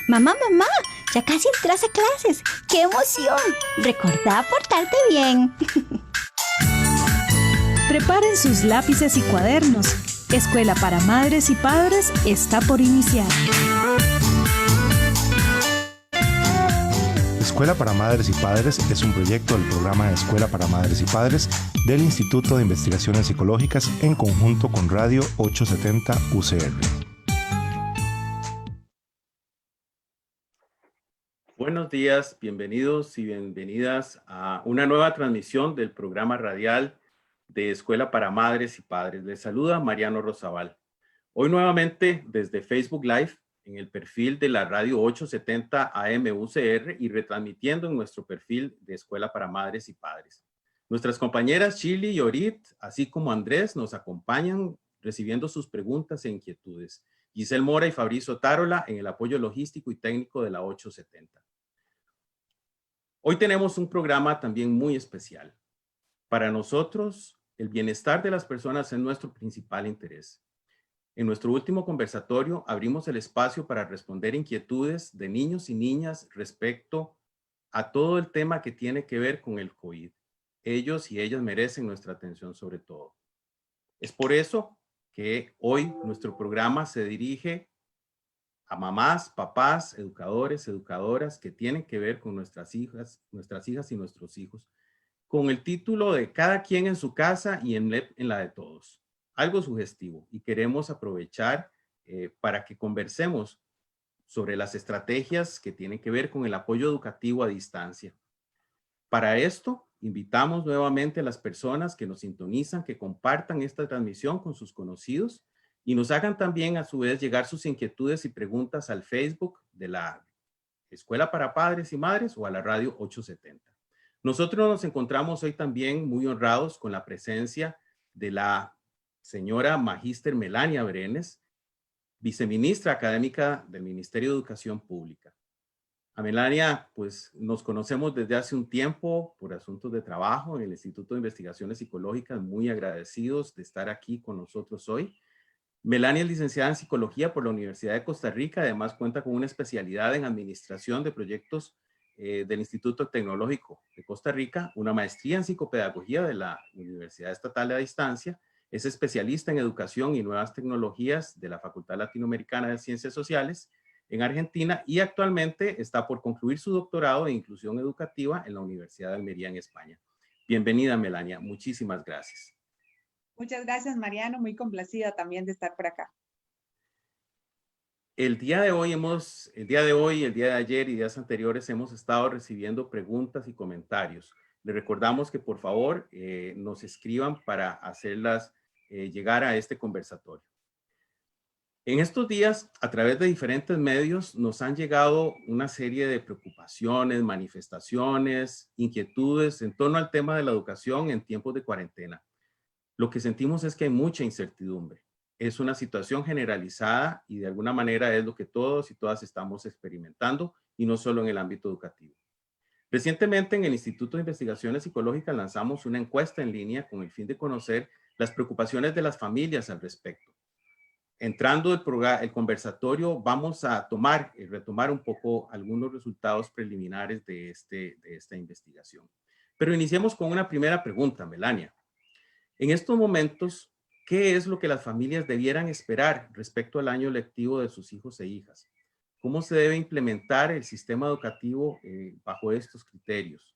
Mamá, ya casi entras a clases. ¡Qué emoción! Recordá portarte bien. Preparen sus lápices y cuadernos. Escuela para Madres y Padres está por iniciar. Escuela para Madres y Padres es un proyecto del programa Escuela para Madres y Padres del Instituto de Investigaciones Psicológicas en conjunto con Radio 870 UCR. Buenos días, bienvenidos y bienvenidas a una nueva transmisión del programa radial de Escuela para Madres y Padres. Les saluda Mariano Rosabal. Hoy nuevamente desde Facebook Live en el perfil de la Radio 870 AM UCR y retransmitiendo en nuestro perfil de Escuela para Madres y Padres. Nuestras compañeras Chili y Orit, así como Andrés, nos acompañan recibiendo sus preguntas e inquietudes. Giselle Mora y Fabrizio Tarola en el apoyo logístico y técnico de la 870. Hoy tenemos un programa también muy especial. Para nosotros, el bienestar de las personas es nuestro principal interés. En nuestro último conversatorio abrimos el espacio para responder inquietudes de niños y niñas respecto a todo el tema que tiene que ver con el COVID. Ellos y ellas merecen nuestra atención sobre todo. Es por eso que hoy nuestro programa se dirige a mamás, papás, educadores, educadoras que tienen que ver con nuestras hijas y nuestros hijos, con el título de Cada quien en su casa y en la de todos. Algo sugestivo, y queremos aprovechar para que conversemos sobre las estrategias que tienen que ver con el apoyo educativo a distancia. Para esto, invitamos nuevamente a las personas que nos sintonizan, que compartan esta transmisión con sus conocidos y nos hagan también a su vez llegar sus inquietudes y preguntas al Facebook de la Escuela para Padres y Madres o a la Radio 870. Nosotros nos encontramos hoy también muy honrados con la presencia de la señora Magíster Melania Brenes, viceministra académica del Ministerio de Educación Pública. A Melania, pues nos conocemos desde hace un tiempo por asuntos de trabajo en el Instituto de Investigaciones Psicológicas, muy agradecidos de estar aquí con nosotros hoy. Melania es licenciada en Psicología por la Universidad de Costa Rica, además cuenta con una especialidad en Administración de Proyectos del Instituto Tecnológico de Costa Rica, una maestría en Psicopedagogía de la Universidad Estatal a Distancia, es especialista en Educación y Nuevas Tecnologías de la Facultad Latinoamericana de Ciencias Sociales en Argentina y actualmente está por concluir su doctorado en Inclusión Educativa en la Universidad de Almería en España. Bienvenida, Melania, muchísimas gracias. Muchas gracias, Mariano, muy complacida también de estar por acá. El día de hoy, el día de ayer y días anteriores hemos estado recibiendo preguntas y comentarios. Les recordamos que por favor nos escriban para hacerlas llegar a este conversatorio. En estos días, a través de diferentes medios, nos han llegado una serie de preocupaciones, manifestaciones, inquietudes en torno al tema de la educación en tiempos de cuarentena. Lo que sentimos es que hay mucha incertidumbre. Es una situación generalizada y de alguna manera es lo que todos y todas estamos experimentando y no solo en el ámbito educativo. Recientemente en el Instituto de Investigaciones Psicológicas lanzamos una encuesta en línea con el fin de conocer las preocupaciones de las familias al respecto. Entrando el conversatorio, vamos a retomar un poco algunos resultados preliminares de esta investigación. Pero iniciemos con una primera pregunta, Melania. En estos momentos, ¿qué es lo que las familias debieran esperar respecto al año lectivo de sus hijos e hijas? ¿Cómo se debe implementar el sistema educativo bajo estos criterios?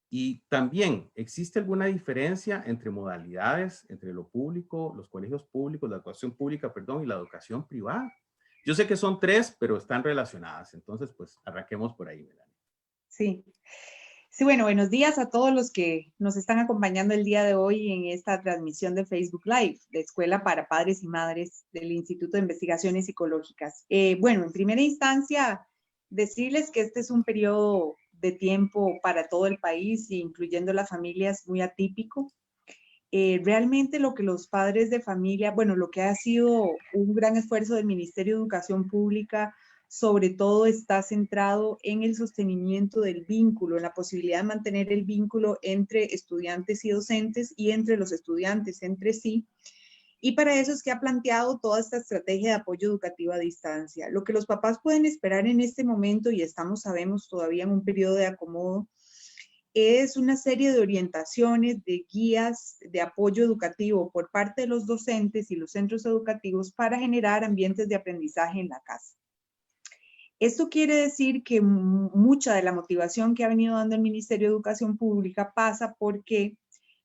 Y también, ¿existe alguna diferencia entre modalidades, entre lo público, los colegios públicos, la educación pública, perdón, y la educación privada? Yo sé que son tres, pero están relacionadas. Entonces, pues, arranquemos por ahí, Melania. Sí. Sí, bueno, buenos días a todos los que nos están acompañando el día de hoy en esta transmisión de Facebook Live, de Escuela para Padres y Madres del Instituto de Investigaciones Psicológicas. Bueno, en primera instancia, decirles que este es un periodo de tiempo para todo el país, incluyendo las familias, muy atípico. Realmente lo que los padres de familia, bueno, lo que ha sido un gran esfuerzo del Ministerio de Educación Pública, sobre todo está centrado en el sostenimiento del vínculo, en la posibilidad de mantener el vínculo entre estudiantes y docentes y entre los estudiantes entre sí, Y para eso es que ha planteado toda esta estrategia de apoyo educativo a distancia. Lo que los papás pueden esperar en este momento, y sabemos todavía en un periodo de acomodo, es una serie de orientaciones, de guías de apoyo educativo por parte de los docentes y los centros educativos para generar ambientes de aprendizaje en la casa. Esto quiere decir que mucha de la motivación que ha venido dando el Ministerio de Educación Pública pasa porque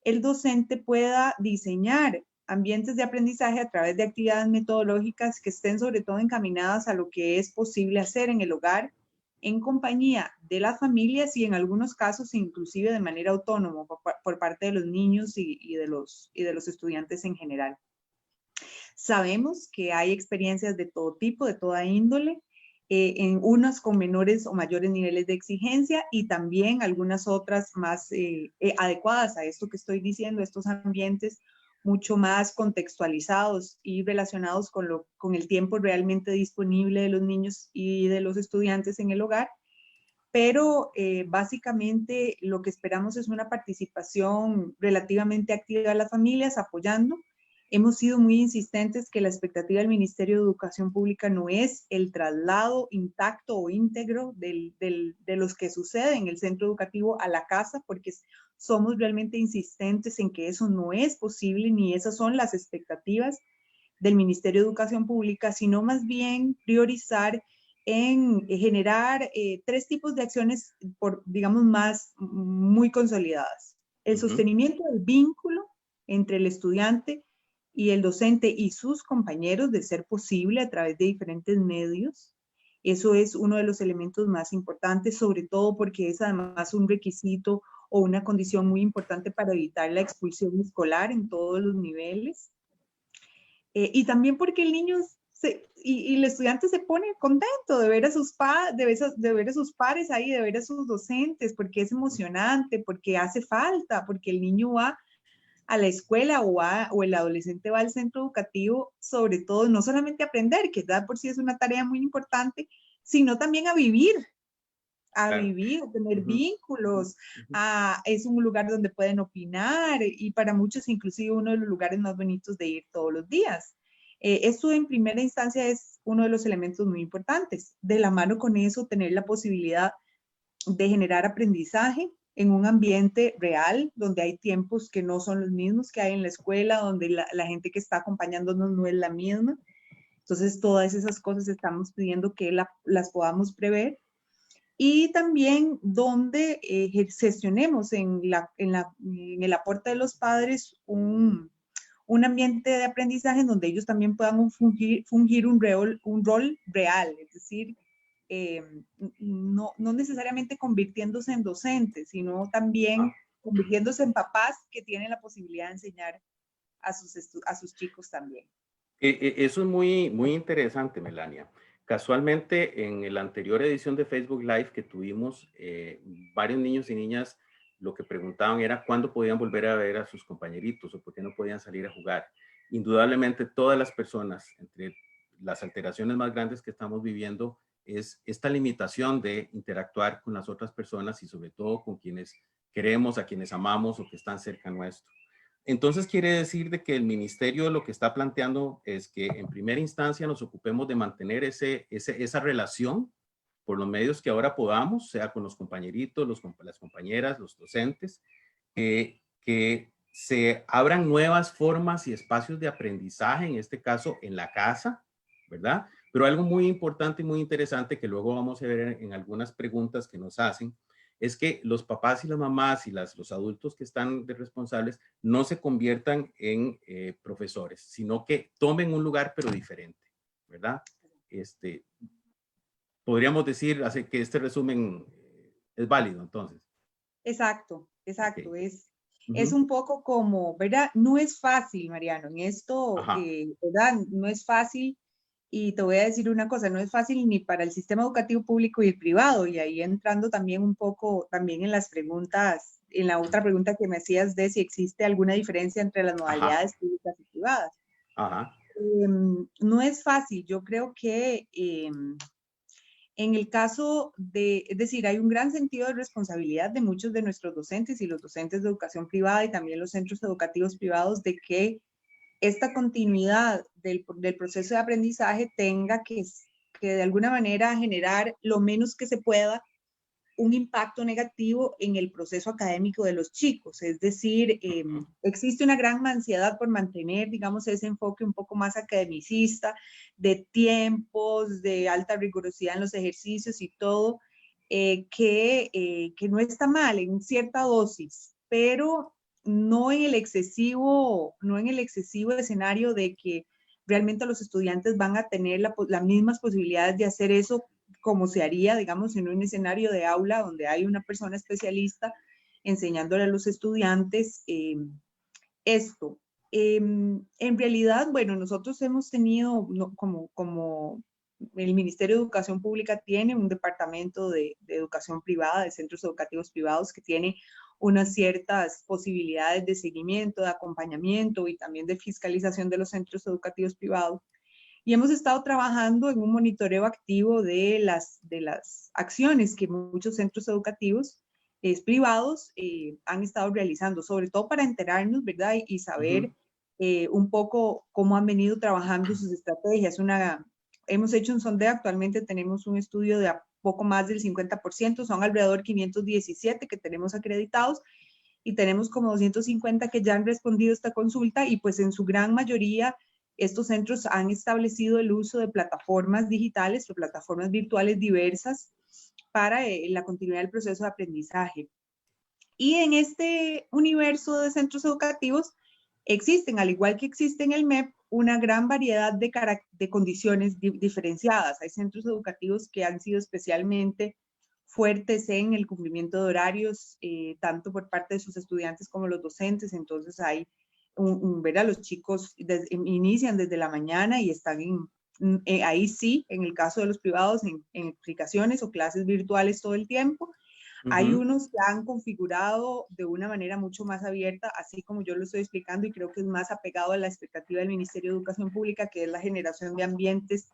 el docente pueda diseñar ambientes de aprendizaje a través de actividades metodológicas que estén sobre todo encaminadas a lo que es posible hacer en el hogar, en compañía de las familias y en algunos casos inclusive de manera autónoma por parte de los niños y de los estudiantes en general. Sabemos que hay experiencias de todo tipo, de toda índole, en unas con menores o mayores niveles de exigencia y también algunas otras más adecuadas a esto que estoy diciendo, estos ambientes mucho más contextualizados y relacionados con el tiempo realmente disponible de los niños y de los estudiantes en el hogar. Pero básicamente lo que esperamos es una participación relativamente activa de las familias apoyando. Hemos sido muy insistentes que la expectativa del Ministerio de Educación Pública no es el traslado intacto o íntegro de los que sucede en el centro educativo a la casa, porque somos realmente insistentes en que eso no es posible, ni esas son las expectativas del Ministerio de Educación Pública, sino más bien priorizar en generar 3 tipos de acciones, digamos, muy consolidadas. El sostenimiento del vínculo entre el estudiante y el docente y sus compañeros, de ser posible a través de diferentes medios. Eso es uno de los elementos más importantes, sobre todo porque es además un requisito o una condición muy importante para evitar la expulsión escolar en todos los niveles. Y también porque el niño y el estudiante se pone contento de ver a sus pares ahí, de ver a sus docentes, porque es emocionante, porque hace falta, porque el niño va a la escuela o el adolescente va al centro educativo, sobre todo, no solamente a aprender, que ya por sí es una tarea muy importante, sino también a vivir, a tener vínculos, es un lugar donde pueden opinar y para muchos inclusive uno de los lugares más bonitos de ir todos los días. Esto en primera instancia es uno de los elementos muy importantes. De la mano con eso, tener la posibilidad de generar aprendizaje en un ambiente real, donde hay tiempos que no son los mismos que hay en la escuela, donde la gente que está acompañándonos no es la misma. Entonces, todas esas cosas estamos pidiendo que las podamos prever. Y también donde gestionemos en el aporte de los padres un ambiente de aprendizaje en donde ellos también puedan fungir un rol real, es decir, no necesariamente convirtiéndose en docentes, sino también convirtiéndose en papás que tienen la posibilidad de enseñar a sus chicos también. Eso es muy, muy interesante, Melania. Casualmente, en la anterior edición de Facebook Live que tuvimos, varios niños y niñas lo que preguntaban era cuándo podían volver a ver a sus compañeritos o por qué no podían salir a jugar. Indudablemente, todas las personas, entre las alteraciones más grandes que estamos viviendo, es esta limitación de interactuar con las otras personas y sobre todo con quienes queremos, a quienes amamos o que están cerca nuestro. Entonces quiere decir de que el ministerio lo que está planteando es que en primera instancia nos ocupemos de mantener esa relación por los medios que ahora podamos, sea con los compañeritos, las compañeras, los docentes, que se abran nuevas formas y espacios de aprendizaje, en este caso en la casa, ¿verdad? Pero algo muy importante y muy interesante que luego vamos a ver en algunas preguntas que nos hacen, es que los papás y las mamás y los adultos que están de responsables no se conviertan en profesores, sino que tomen un lugar pero diferente, ¿verdad? Podríamos decir que este resumen es válido, entonces. Exacto. Okay. Es un poco como, ¿verdad? No es fácil, Mariano, en esto, ¿verdad? No es fácil. Y te voy a decir una cosa, no es fácil ni para el sistema educativo público y el privado, y ahí entrando también un poco también en las preguntas, en la otra pregunta que me hacías de si existe alguna diferencia entre las modalidades públicas y privadas. No es fácil, yo creo que en el caso es decir, hay un gran sentido de responsabilidad de muchos de nuestros docentes y los docentes de educación privada y también los centros educativos privados de que esta continuidad del proceso de aprendizaje tenga que de alguna manera generar lo menos que se pueda un impacto negativo en el proceso académico de los chicos. Es decir, existe una gran ansiedad por mantener, digamos, ese enfoque un poco más academicista, de tiempos, de alta rigurosidad en los ejercicios y todo, que no está mal en cierta dosis, pero no en el excesivo escenario de que realmente los estudiantes van a tener las mismas posibilidades de hacer eso como se haría, digamos, en un escenario de aula donde hay una persona especialista enseñándole a los estudiantes esto. En realidad, bueno, nosotros hemos tenido, como el Ministerio de Educación Pública tiene un departamento de educación privada, de centros educativos privados, que tiene unas ciertas posibilidades de seguimiento, de acompañamiento y también de fiscalización de los centros educativos privados. Y hemos estado trabajando en un monitoreo activo de las acciones que muchos centros educativos privados han estado realizando, sobre todo para enterarnos, ¿verdad? Y saber un poco cómo han venido trabajando sus estrategias. Hemos hecho un sondeo, actualmente tenemos un estudio de poco más del 50%, son alrededor 517 que tenemos acreditados, y tenemos como 250 que ya han respondido a esta consulta, y pues en su gran mayoría estos centros han establecido el uso de plataformas digitales o plataformas virtuales diversas para la continuidad del proceso de aprendizaje. Y en este universo de centros educativos existen, al igual que existe en el MEP, una gran variedad de condiciones diferenciadas. Hay centros educativos que han sido especialmente fuertes en el cumplimiento de horarios, tanto por parte de sus estudiantes como los docentes. Entonces hay los chicos inician desde la mañana y están ahí sí, en el caso de los privados, en explicaciones o clases virtuales todo el tiempo. Hay unos que han configurado de una manera mucho más abierta, así como yo lo estoy explicando, y creo que es más apegado a la expectativa del Ministerio de Educación Pública, que es la generación de ambientes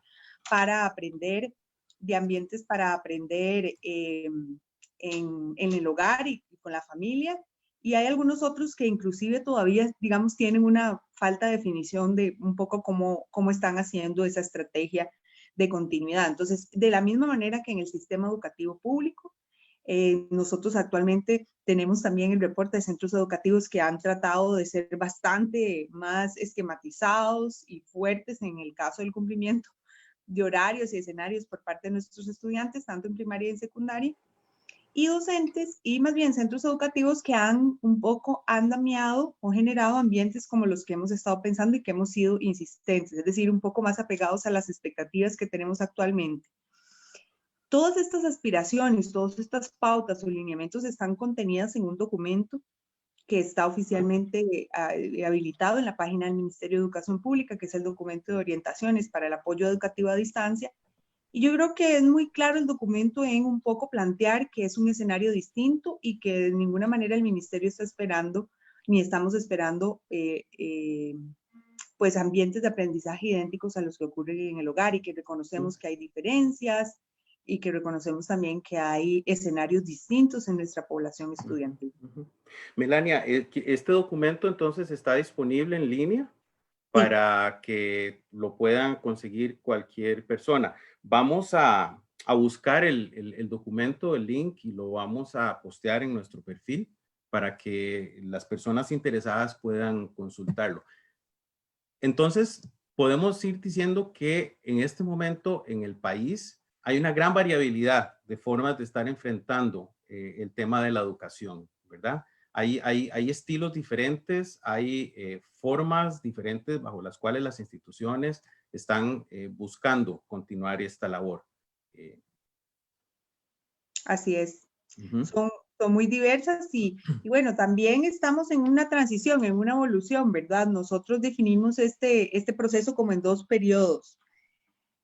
para aprender, en el hogar y con la familia. Y hay algunos otros que inclusive todavía, digamos, tienen una falta de definición de un poco cómo están haciendo esa estrategia de continuidad. Entonces, de la misma manera que en el sistema educativo público, nosotros actualmente tenemos también el reporte de centros educativos que han tratado de ser bastante más esquematizados y fuertes en el caso del cumplimiento de horarios y escenarios por parte de nuestros estudiantes, tanto en primaria y en secundaria, y docentes, y más bien centros educativos que han dañado o generado ambientes como los que hemos estado pensando y que hemos sido insistentes, es decir, un poco más apegados a las expectativas que tenemos actualmente. Todas estas aspiraciones, todas estas pautas o lineamientos están contenidas en un documento que está oficialmente habilitado en la página del Ministerio de Educación Pública, que es el documento de orientaciones para el apoyo educativo a distancia. Y yo creo que es muy claro el documento en un poco plantear que es un escenario distinto y que de ninguna manera el Ministerio está esperando, ni estamos esperando, pues ambientes de aprendizaje idénticos a los que ocurren en el hogar, y que reconocemos que hay diferencias y que reconocemos también que hay escenarios distintos en nuestra población estudiantil. Melania, ¿este documento entonces está disponible en línea para que lo puedan conseguir cualquier persona? Vamos a buscar el documento, el link, y lo vamos a postear en nuestro perfil para que las personas interesadas puedan consultarlo. Entonces, podemos ir diciendo que en este momento en el país hay una gran variabilidad de formas de estar enfrentando el tema de la educación, ¿verdad? Hay estilos diferentes, hay formas diferentes bajo las cuales las instituciones están buscando continuar esta labor. Así es. Son muy diversas y bueno, también estamos en una transición, en una evolución, ¿verdad? Nosotros definimos este proceso como en 2 periodos.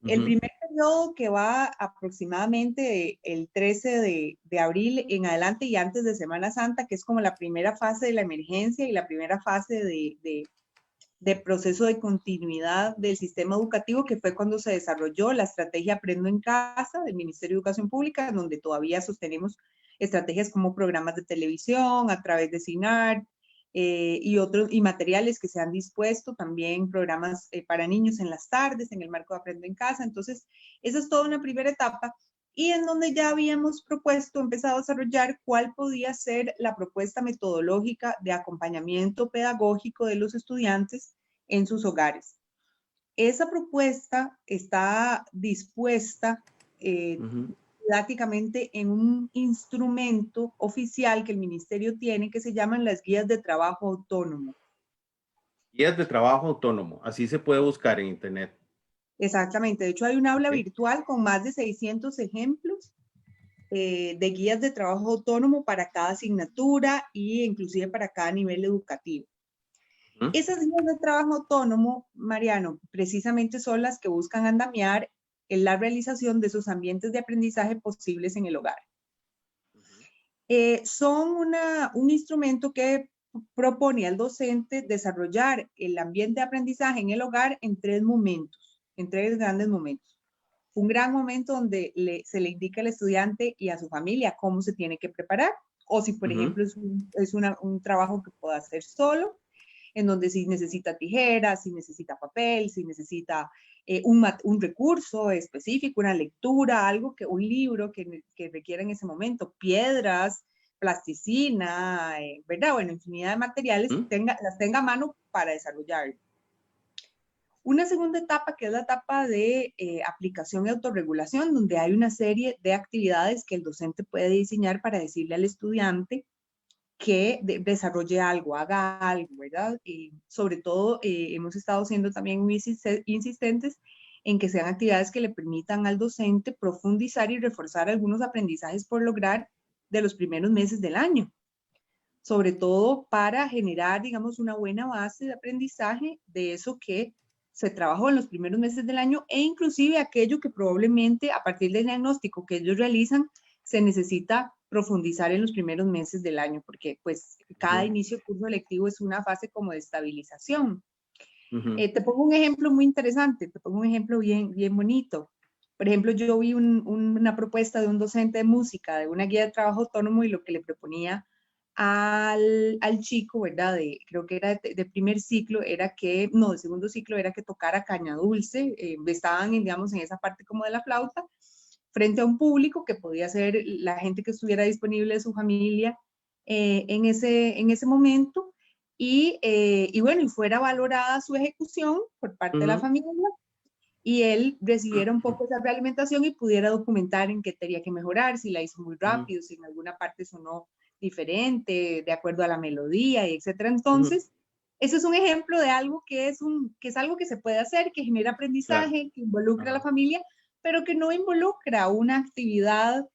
El primer periodo, que va aproximadamente el 13 de abril en adelante y antes de Semana Santa, que es como la primera fase de la emergencia y la primera fase de proceso de continuidad del sistema educativo, que fue cuando se desarrolló la estrategia Aprendo en Casa del Ministerio de Educación Pública, donde todavía sostenemos estrategias como programas de televisión, a través de CINAR, y materiales que se han dispuesto, también programas para niños en las tardes, en el marco de Aprendo en Casa. Entonces, esa es toda una primera etapa, y en donde ya habíamos empezado a desarrollar cuál podía ser la propuesta metodológica de acompañamiento pedagógico de los estudiantes en sus hogares. Esa propuesta está dispuesta didácticamente en un instrumento oficial que el ministerio tiene, que se llaman las guías de trabajo autónomo. Guías de trabajo autónomo, así se puede buscar en internet. Exactamente, de hecho hay un aula virtual con más de 600 ejemplos de guías de trabajo autónomo para cada asignatura e inclusive para cada nivel educativo. Esas guías de trabajo autónomo, Mariano, precisamente son las que buscan andamiar en la realización de esos ambientes de aprendizaje posibles en el hogar. Son un instrumento que propone al docente desarrollar el ambiente de aprendizaje en el hogar en tres grandes momentos. Un gran momento donde se le indica al estudiante y a su familia cómo se tiene que preparar, o si por ejemplo es un trabajo que pueda hacer solo, en donde si necesita tijeras, si necesita papel, si necesita un recurso específico, una lectura, un libro que requiera en ese momento, piedras, plasticina, ¿verdad? Bueno, infinidad de materiales, las tenga a mano para desarrollarlo. Una segunda etapa, que es la etapa de aplicación y autorregulación, donde hay una serie de actividades que el docente puede diseñar para decirle al estudiante que desarrolle algo, haga algo, ¿verdad? Y sobre todo hemos estado siendo también muy insistentes en que sean actividades que le permitan al docente profundizar y reforzar algunos aprendizajes por lograr de los primeros meses del año. Sobre todo para generar, digamos, una buena base de aprendizaje de eso que se trabajó en los primeros meses del año, e inclusive aquello que probablemente a partir del diagnóstico que ellos realizan se necesita profundizar en los primeros meses del año, porque pues cada inicio de curso lectivo es una fase como de estabilización. Te pongo un ejemplo muy interesante, te pongo un ejemplo bien bonito. Por ejemplo, yo vi una propuesta de un docente de música, de una guía de trabajo autónomo, y lo que le proponía al chico, ¿verdad? Creo que era de primer ciclo, de segundo ciclo, era que tocara caña dulce. Estaban, digamos, en esa parte como de la flauta, frente a un público que podía ser la gente que estuviera disponible de su familia en ese momento, y bueno, y fuera valorada su ejecución por parte de la familia, y él recibiera un poco esa realimentación y pudiera documentar en qué tenía que mejorar, si la hizo muy rápido, si en alguna parte sonó diferente, de acuerdo a la melodía, y etcétera. Entonces, ese es un ejemplo de algo que es algo que se puede hacer, que genera aprendizaje, que involucra a la familia, pero que no involucra una actividad,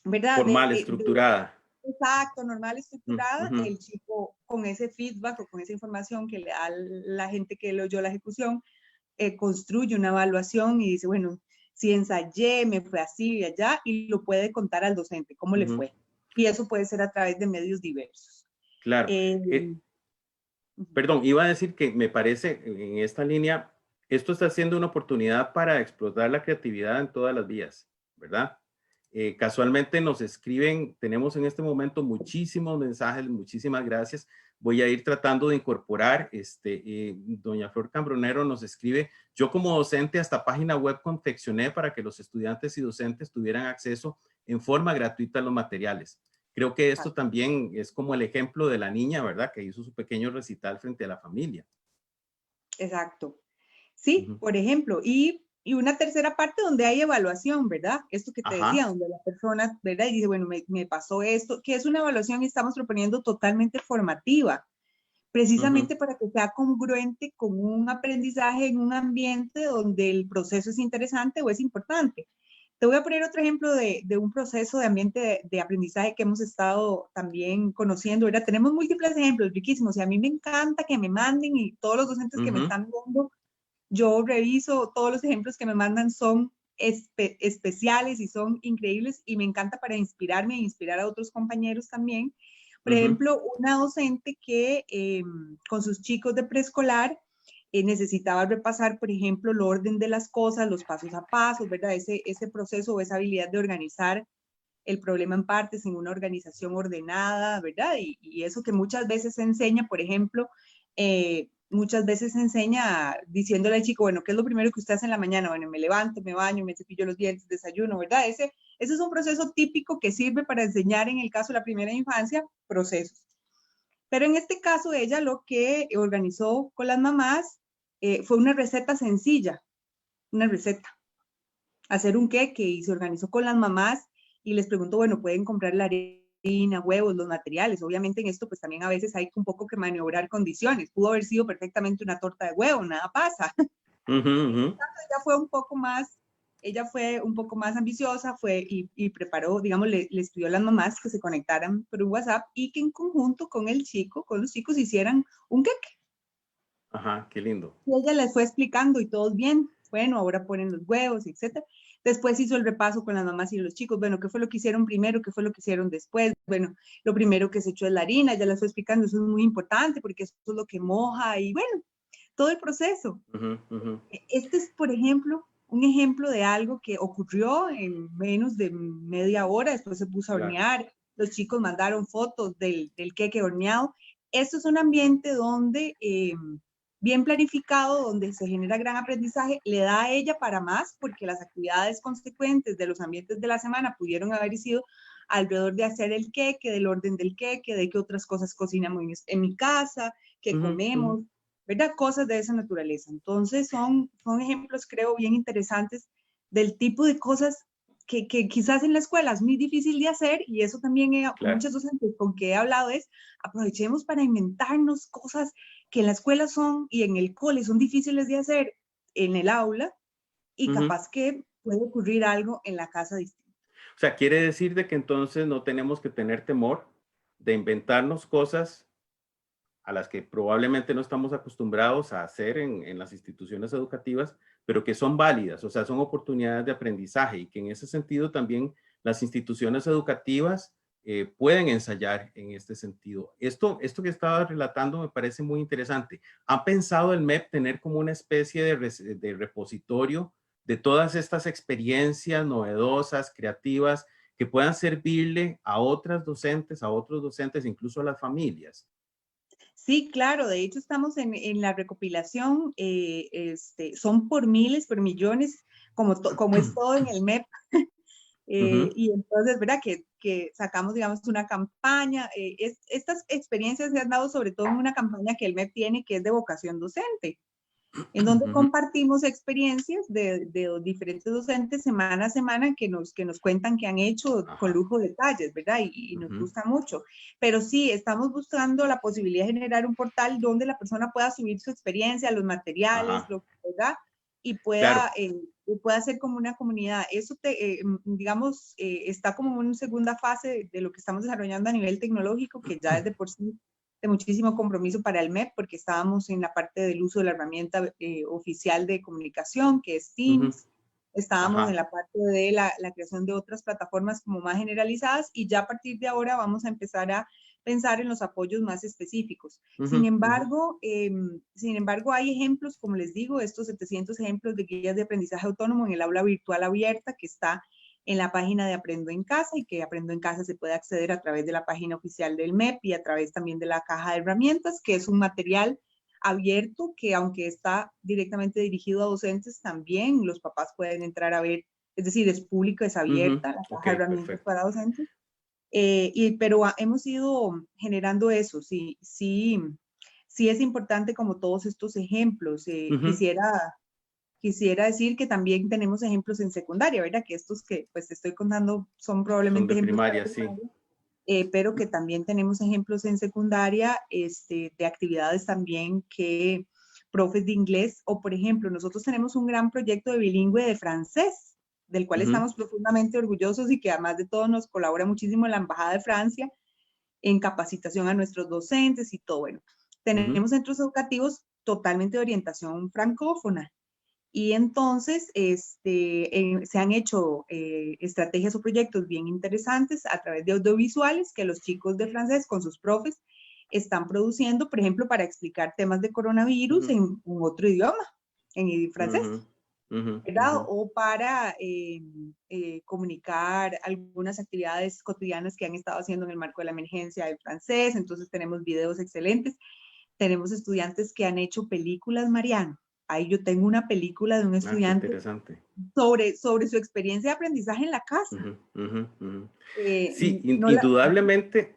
¿verdad? Formal, estructurada. Exacto, normal, estructurada. El chico, con ese feedback o con esa información que le da la gente que le oyó la ejecución, construye una evaluación y dice, bueno, si ensayé, me fue así y allá, y lo puede contar al docente, cómo le fue. Y eso puede ser a través de medios diversos. Claro. Perdón, iba a decir que me parece en esta línea, esto está siendo una oportunidad para explotar la creatividad en todas las vías, ¿verdad? Casualmente nos escriben, tenemos en este momento muchísimos mensajes, muchísimas gracias. Voy a ir tratando de incorporar, doña Flor Cambronero nos escribe, yo como docente hasta página web confeccioné para que los estudiantes y docentes tuvieran acceso en forma gratuita a los materiales. Creo que esto también es como el ejemplo de la niña, ¿verdad? Que hizo su pequeño recital frente a la familia. Exacto. Sí, por ejemplo, y una tercera parte donde hay evaluación, ¿verdad? Esto que te decía, donde la persona, ¿verdad? Y dice, bueno, me pasó esto, que es una evaluación y estamos proponiendo totalmente formativa, precisamente para que sea congruente con un aprendizaje en un ambiente donde el proceso es interesante o es importante. Te voy a poner otro ejemplo de un proceso de ambiente de aprendizaje que hemos estado también conociendo, ¿verdad? Tenemos múltiples ejemplos riquísimos y a mí me encanta que me manden, y todos los docentes que me están viendo, yo reviso, todos los ejemplos que me mandan son especiales y son increíbles, y me encanta para inspirarme e inspirar a otros compañeros también. Por ejemplo, una docente que con sus chicos de preescolar necesitaba repasar, por ejemplo, el orden de las cosas, los pasos a pasos, ¿verdad? Ese proceso o esa habilidad de organizar el problema en partes, en una organización ordenada, ¿verdad? Y eso que muchas veces se enseña, por ejemplo, muchas veces se enseña diciéndole al chico, bueno, ¿qué es lo primero que usted hace en la mañana? Bueno, me levanto, me baño, me cepillo los dientes, desayuno, ¿verdad? Ese es un proceso típico que sirve para enseñar, en el caso de la primera infancia, procesos. Pero en este caso, ella lo que organizó con las mamás fue una receta sencilla, una receta. Hacer un queque, y se organizó con las mamás y les preguntó, bueno, pueden comprar la harina, huevos, los materiales. Obviamente en esto pues también a veces hay un poco que maniobrar condiciones. Pudo haber sido perfectamente una torta de huevo, nada pasa. Ella fue un poco más ambiciosa, y preparó, digamos, les pidió a las mamás que se conectaran por un WhatsApp y que en conjunto con los chicos hicieran un queque. Ajá, qué lindo. Y ella les fue explicando y todos bien, bueno, ahora ponen los huevos, etcétera. Después hizo el repaso con las mamás y los chicos, bueno, ¿qué fue lo que hicieron primero? ¿Qué fue lo que hicieron después? Bueno, lo primero que se echó es la harina, ya les fue explicando, eso es muy importante porque eso es lo que moja y bueno, todo el proceso. Este es, por ejemplo, un ejemplo de algo que ocurrió en menos de media hora, después se puso a hornear, los chicos mandaron fotos del queque horneado. Esto es un ambiente donde bien planificado, donde se genera gran aprendizaje, le da a ella para más, porque las actividades consecuentes de los ambientes de la semana pudieron haber sido alrededor de hacer el queque, del orden del queque, de qué otras cosas cocinamos en mi casa, qué comemos, ¿verdad? Cosas de esa naturaleza. Entonces son ejemplos, creo, bien interesantes del tipo de cosas que quizás en la escuela es muy difícil de hacer, y eso también muchos docentes con que he hablado es, aprovechemos para inventarnos cosas que en la escuela son y en el cole son difíciles de hacer en el aula, y capaz que puede ocurrir algo en la casa distinto. O sea, quiere decir de que entonces no tenemos que tener temor de inventarnos cosas a las que probablemente no estamos acostumbrados a hacer en las instituciones educativas, pero que son válidas, o sea, son oportunidades de aprendizaje, y que en ese sentido también las instituciones educativas pueden ensayar en este sentido. Esto que estaba relatando me parece muy interesante. ¿Ha pensado el MEP tener como una especie de repositorio de todas estas experiencias novedosas, creativas, que puedan servirle a otros docentes, incluso a las familias? Sí, claro, de hecho estamos en la recopilación, son por miles, por millones, como es todo en el MEP. Y entonces, ¿verdad? Que sacamos, digamos, una campaña. Estas experiencias se han dado sobre todo en una campaña que el MEP tiene, que es de vocación docente, en donde compartimos experiencias de diferentes docentes semana a semana que nos cuentan que han hecho con lujo de detalles, ¿verdad? Y nos gusta mucho. Pero sí, estamos buscando la posibilidad de generar un portal donde la persona pueda subir su experiencia, los materiales, ¿verdad? Y pueda ser como una comunidad. Eso, digamos, está como en una segunda fase de lo que estamos desarrollando a nivel tecnológico, que ya es de por sí de muchísimo compromiso para el MEP, porque estábamos en la parte del uso de la herramienta oficial de comunicación, que es Teams. Estábamos en la parte de la creación de otras plataformas como más generalizadas, y ya a partir de ahora vamos a empezar a pensar en los apoyos más específicos. Sin embargo, hay ejemplos, como les digo, estos 700 ejemplos de guías de aprendizaje autónomo en el aula virtual abierta, que está en la página de Aprendo en Casa, y que Aprendo en Casa se puede acceder a través de la página oficial del MEP y a través también de la caja de herramientas, que es un material abierto que, aunque está directamente dirigido a docentes, también los papás pueden entrar a ver, es decir, es público, es abierta, la caja de herramientas para docentes. Pero hemos ido generando eso, sí es importante, como todos estos ejemplos. Quisiera decir que también tenemos ejemplos en secundaria, ¿verdad? Que estos que pues te estoy contando son probablemente son de ejemplos primaria, sí. Pero que también tenemos ejemplos en secundaria, de actividades también que profes de inglés, o por ejemplo, nosotros tenemos un gran proyecto de bilingüe de francés, del cual estamos profundamente orgullosos, y que además de todo nos colabora muchísimo la Embajada de Francia en capacitación a nuestros docentes y todo. Bueno, tenemos centros educativos totalmente de orientación francófona. Y entonces se han hecho estrategias o proyectos bien interesantes a través de audiovisuales que los chicos de francés con sus profes están produciendo, por ejemplo, para explicar temas de coronavirus en otro idioma, en francés. ¿verdad? O para comunicar algunas actividades cotidianas que han estado haciendo en el marco de la emergencia del francés. Entonces tenemos videos excelentes. Tenemos estudiantes que han hecho películas, Mariano. Ahí yo tengo una película de un estudiante sobre su experiencia de aprendizaje en la casa. Sí, indudablemente,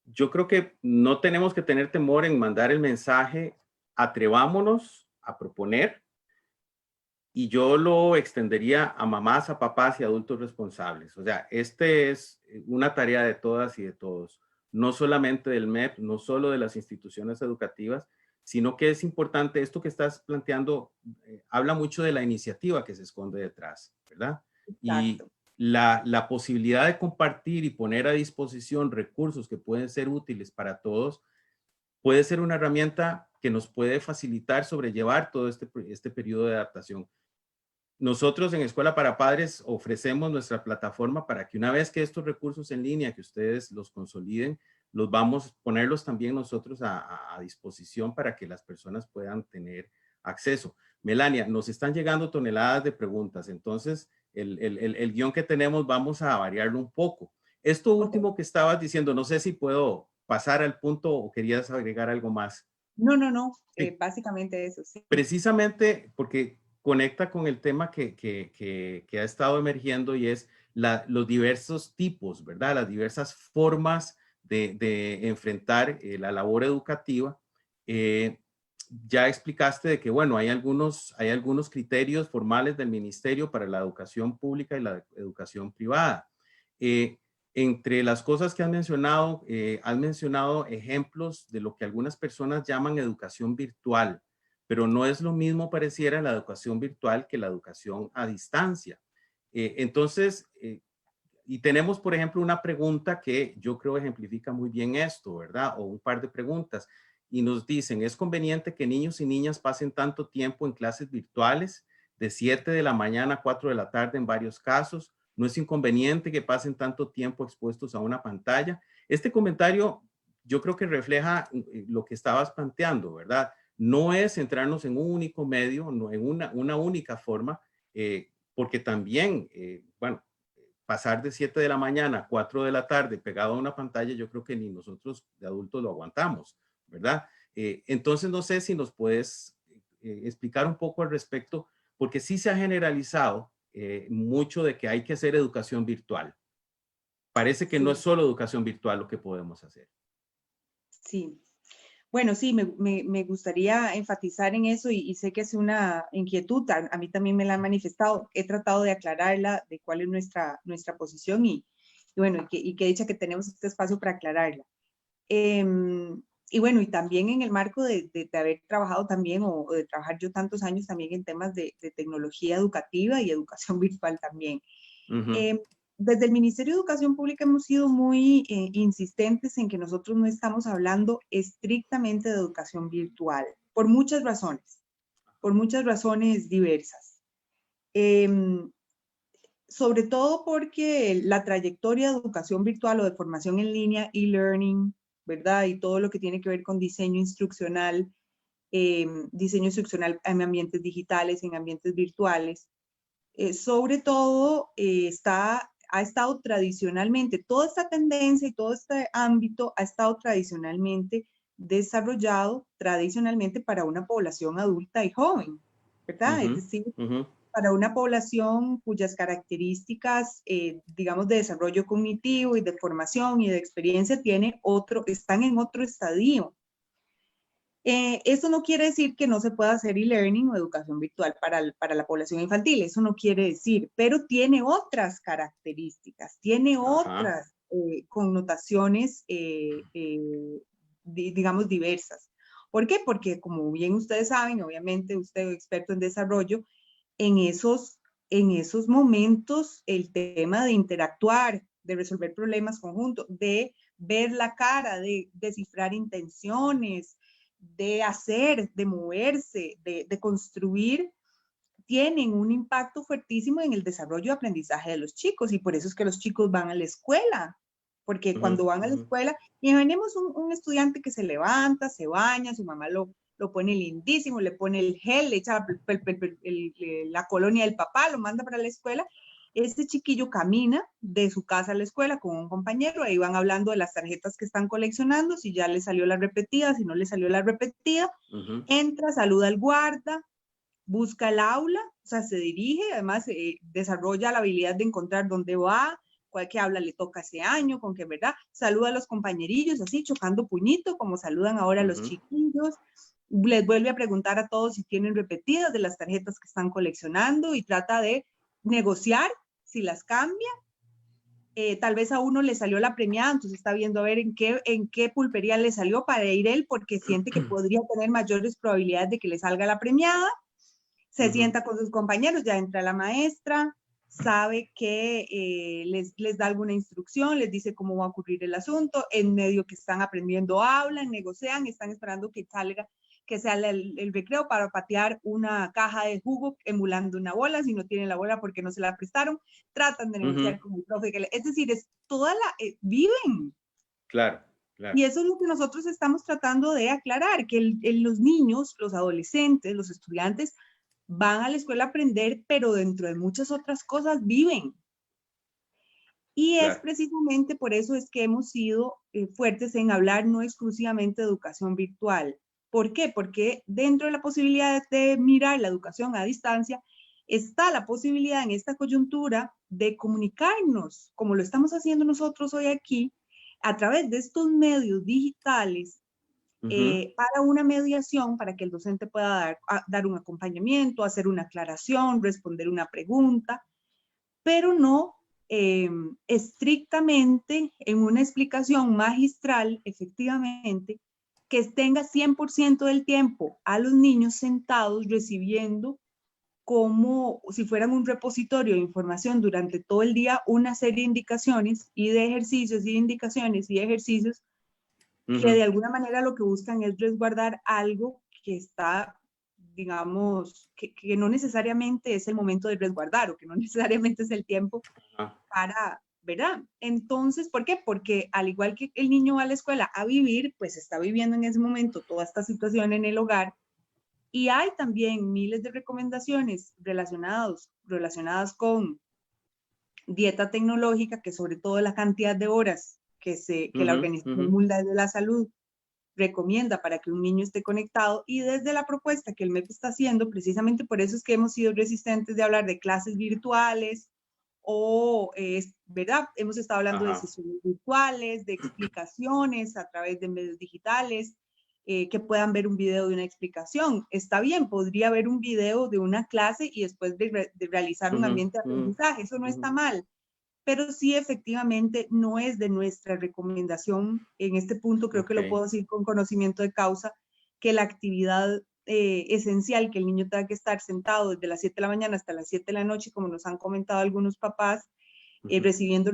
yo creo que no tenemos que tener temor en mandar el mensaje, atrevámonos a proponer, y yo lo extendería a mamás, a papás y adultos responsables. O sea, este es una tarea de todas y de todos, no solamente del MEP, no solo de las instituciones educativas, sino que es importante, esto que estás planteando, habla mucho de la iniciativa que se esconde detrás, ¿verdad? Exacto. Y la posibilidad de compartir y poner a disposición recursos que pueden ser útiles para todos, puede ser una herramienta que nos puede facilitar sobrellevar todo este periodo de adaptación. Nosotros en Escuela para Padres ofrecemos nuestra plataforma para que una vez que estos recursos en línea, que ustedes los consoliden, los vamos a ponerlos también nosotros a disposición para que las personas puedan tener acceso. Melania, nos están llegando toneladas de preguntas, entonces el guión que tenemos vamos a variarlo un poco. Esto último que estabas diciendo, no sé si puedo pasar al punto o querías agregar algo más. No, Sí. Básicamente eso, sí. Precisamente porque conecta con el tema que ha estado emergiendo, y es los diversos tipos, ¿verdad? Las diversas formas de enfrentar la labor educativa. Ya explicaste de que, bueno, hay algunos criterios formales del ministerio para la educación pública y la educación privada. Entre las cosas que has mencionado ejemplos de lo que algunas personas llaman educación virtual, pero no es lo mismo, pareciera, la educación virtual que la educación a distancia. Entonces, y tenemos, por ejemplo, una pregunta que yo creo ejemplifica muy bien esto, ¿verdad? O un par de preguntas. Y nos dicen, ¿es conveniente que niños y niñas pasen tanto tiempo en clases virtuales, de 7 de la mañana a 4 de la tarde en varios casos? ¿No es inconveniente que pasen tanto tiempo expuestos a una pantalla? Este comentario yo creo que refleja lo que estabas planteando, ¿verdad? No es centrarnos en un único medio, no en una única forma, porque también, bueno, pasar de 7 de la mañana a 4 de la tarde pegado a una pantalla, yo creo que ni nosotros de adultos lo aguantamos, ¿verdad? Entonces, no sé si nos puedes explicar un poco al respecto, porque sí se ha generalizado mucho de que hay que hacer educación virtual. Parece que Sí. no es solo educación virtual lo que podemos hacer. Sí. Bueno, sí, me gustaría enfatizar en eso y sé que es una inquietud, a mí también me la han manifestado, he tratado de aclararla, de cuál es nuestra posición y bueno, y que dicha que tenemos este espacio para aclararla. Y bueno, y también en el marco de haber trabajado también o de trabajar yo tantos años también en temas de tecnología educativa y educación virtual también. Desde el Ministerio de Educación Pública hemos sido muy insistentes en que nosotros no estamos hablando estrictamente de educación virtual, por muchas razones diversas. Sobre todo porque la trayectoria de educación virtual o de formación en línea, e-learning, ¿verdad? Y todo lo que tiene que ver con diseño instruccional en ambientes digitales, en ambientes virtuales, sobre todo ha estado tradicionalmente, toda esta tendencia y todo este ámbito ha estado tradicionalmente desarrollado para una población adulta y joven, ¿verdad? Es decir, para una población cuyas características, digamos, de desarrollo cognitivo y de formación y de experiencia están en otro estadio. Eso no quiere decir que no se pueda hacer e-learning o educación virtual para la población infantil, eso no quiere decir, pero tiene otras características, tiene otras connotaciones, digamos, diversas. ¿Por qué? Porque como bien ustedes saben, obviamente usted es experto en desarrollo, en esos momentos el tema de interactuar, de resolver problemas conjuntos, de ver la cara, de descifrar intenciones, de hacer, de moverse, de construir, tienen un impacto fuertísimo en el desarrollo y aprendizaje de los chicos, y por eso es que los chicos van a la escuela, porque cuando van a la escuela, imaginemos un estudiante que se levanta, se baña, su mamá lo lo pone lindísimo, le pone el gel, le echa la colonia del papá, lo manda para la escuela. Este chiquillo camina de su casa a la escuela con un compañero, ahí van hablando de las tarjetas que están coleccionando, si ya le salió la repetida, si no le salió la repetida, entra, saluda al guarda, busca el aula, o sea, se dirige, además desarrolla la habilidad de encontrar dónde va, cuál que habla le toca ese año, con qué, ¿verdad? Saluda a los compañerillos, así, chocando puñito, como saludan ahora los chiquillos. Les vuelve a preguntar a todos si tienen repetidas de las tarjetas que están coleccionando y trata de negociar si las cambia. Tal vez a uno le salió la premiada, entonces está viendo a ver en qué pulpería le salió para ir él, porque siente que podría tener mayores probabilidades de que le salga la premiada. Se sienta con sus compañeros, ya entra la maestra, sabe que les da alguna instrucción, les dice cómo va a ocurrir el asunto, en medio que están aprendiendo hablan, negocian, están esperando que sea el recreo para patear una caja de jugo emulando una bola, si no tienen la bola porque no se la prestaron, tratan de negociar con el profe, es decir, es toda viven. Claro. Y eso es lo que nosotros estamos tratando de aclarar, que los niños, los adolescentes, los estudiantes van a la escuela a aprender, pero dentro de muchas otras cosas viven. Y es precisamente por eso es que hemos sido fuertes en hablar no exclusivamente de educación virtual. ¿Por qué? Porque dentro de la posibilidad de mirar la educación a distancia, está la posibilidad en esta coyuntura de comunicarnos, como lo estamos haciendo nosotros hoy aquí, a través de estos medios digitales, para una mediación, para que el docente pueda dar un acompañamiento, hacer una aclaración, responder una pregunta, pero no estrictamente en una explicación magistral, efectivamente, que tenga 100% del tiempo a los niños sentados recibiendo como si fueran un repositorio de información durante todo el día, una serie de indicaciones y de ejercicios y de indicaciones y de ejercicios que de alguna manera lo que buscan es resguardar algo que está, digamos, que no necesariamente es el momento de resguardar o que no necesariamente es el tiempo para, ¿verdad? Entonces, ¿por qué? Porque al igual que el niño va a la escuela a vivir, pues está viviendo en ese momento toda esta situación en el hogar y hay también miles de recomendaciones relacionadas con dieta tecnológica, que sobre todo la cantidad de horas que la Organización Mundial de la Salud recomienda para que un niño esté conectado, y desde la propuesta que el MEP está haciendo, precisamente por eso es que hemos sido resistentes de hablar de clases virtuales ¿verdad? Hemos estado hablando de sesiones virtuales, de explicaciones a través de medios digitales, que puedan ver un video de una explicación. Está bien, podría haber un video de una clase y después de realizar un ambiente de aprendizaje, eso no está mal. Pero sí, efectivamente, no es de nuestra recomendación, en este punto creo que lo puedo decir con conocimiento de causa, que la actividad esencial, que el niño tenga que estar sentado desde las 7 de la mañana hasta las 7 de la noche, como nos han comentado algunos papás, recibiendo,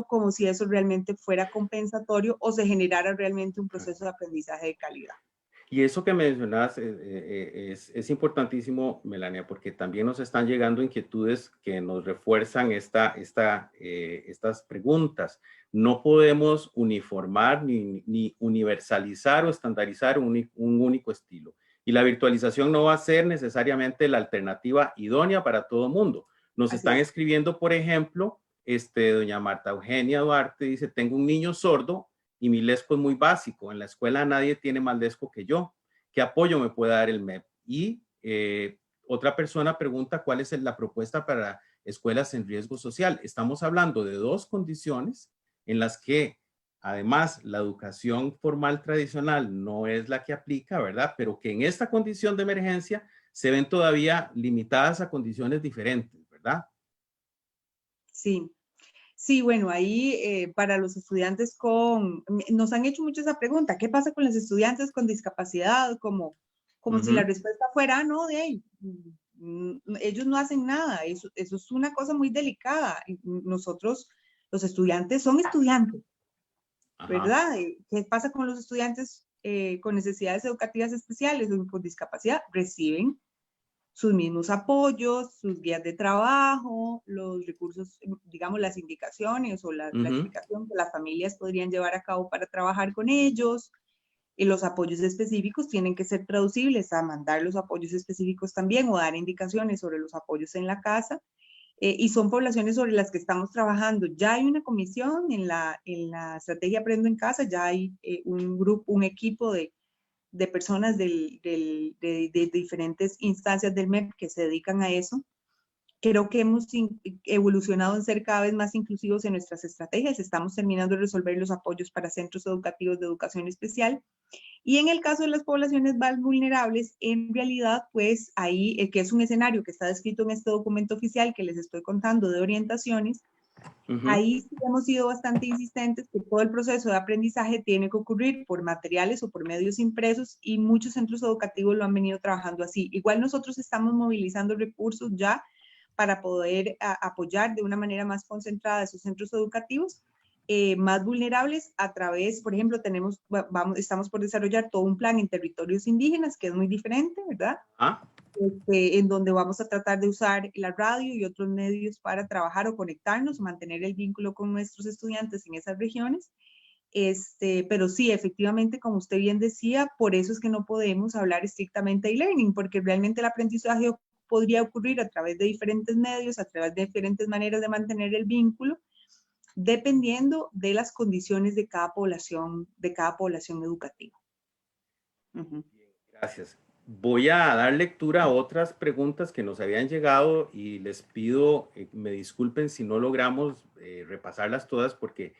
como si eso realmente fuera compensatorio o se generara realmente un proceso de aprendizaje de calidad. Y eso que mencionas es importantísimo, Melania, porque también nos están llegando inquietudes que nos refuerzan estas preguntas. No podemos uniformar ni universalizar o estandarizar un único estilo. Y la virtualización no va a ser necesariamente la alternativa idónea para todo el mundo. Nos están escribiendo, por ejemplo, doña Marta Eugenia Duarte dice, tengo un niño sordo y mi lesco es muy básico. En la escuela nadie tiene más lesco que yo. ¿Qué apoyo me puede dar el MEP? Y otra persona pregunta cuál es la propuesta para escuelas en riesgo social. Estamos hablando de dos condiciones en las que además la educación formal tradicional no es la que aplica, ¿verdad? Pero que en esta condición de emergencia se ven todavía limitadas a condiciones diferentes, ¿verdad? Sí. Sí, bueno, ahí para los estudiantes nos han hecho mucho esa pregunta, ¿qué pasa con los estudiantes con discapacidad? Como si la respuesta fuera, no, ellos no hacen nada, eso es una cosa muy delicada. Nosotros, los estudiantes son estudiantes, ¿verdad? ¿Qué pasa con los estudiantes con necesidades educativas especiales o con discapacidad? Reciben sus mismos apoyos, sus guías de trabajo, los recursos, digamos, las indicaciones o la explicación que las familias podrían llevar a cabo para trabajar con ellos. Y los apoyos específicos tienen que ser traducibles a mandar los apoyos específicos también o dar indicaciones sobre los apoyos en la casa. Y son poblaciones sobre las que estamos trabajando. Ya hay una comisión en la estrategia Aprendo en Casa, ya hay un grupo, un equipo de personas de diferentes instancias del MEP que se dedican a eso. Creo que hemos evolucionado en ser cada vez más inclusivos en nuestras estrategias. Estamos terminando de resolver los apoyos para centros educativos de educación especial. Y en el caso de las poblaciones más vulnerables, en realidad, pues ahí, que es un escenario que está descrito en este documento oficial que les estoy contando de orientaciones, ahí sí hemos sido bastante insistentes que todo el proceso de aprendizaje tiene que ocurrir por materiales o por medios impresos y muchos centros educativos lo han venido trabajando así. Igual nosotros estamos movilizando recursos ya para poder apoyar de una manera más concentrada a esos centros educativos más vulnerables a través, por ejemplo, estamos por desarrollar todo un plan en territorios indígenas que es muy diferente, ¿verdad? En donde vamos a tratar de usar la radio y otros medios para trabajar o conectarnos o mantener el vínculo con nuestros estudiantes en esas regiones. Pero sí, efectivamente, como usted bien decía, por eso es que no podemos hablar estrictamente de e-learning, porque realmente el aprendizaje podría ocurrir a través de diferentes medios, a través de diferentes maneras de mantener el vínculo, dependiendo de las condiciones de cada población educativa. Gracias. Voy a dar lectura a otras preguntas que nos habían llegado y les pido, me disculpen si no logramos repasarlas todas porque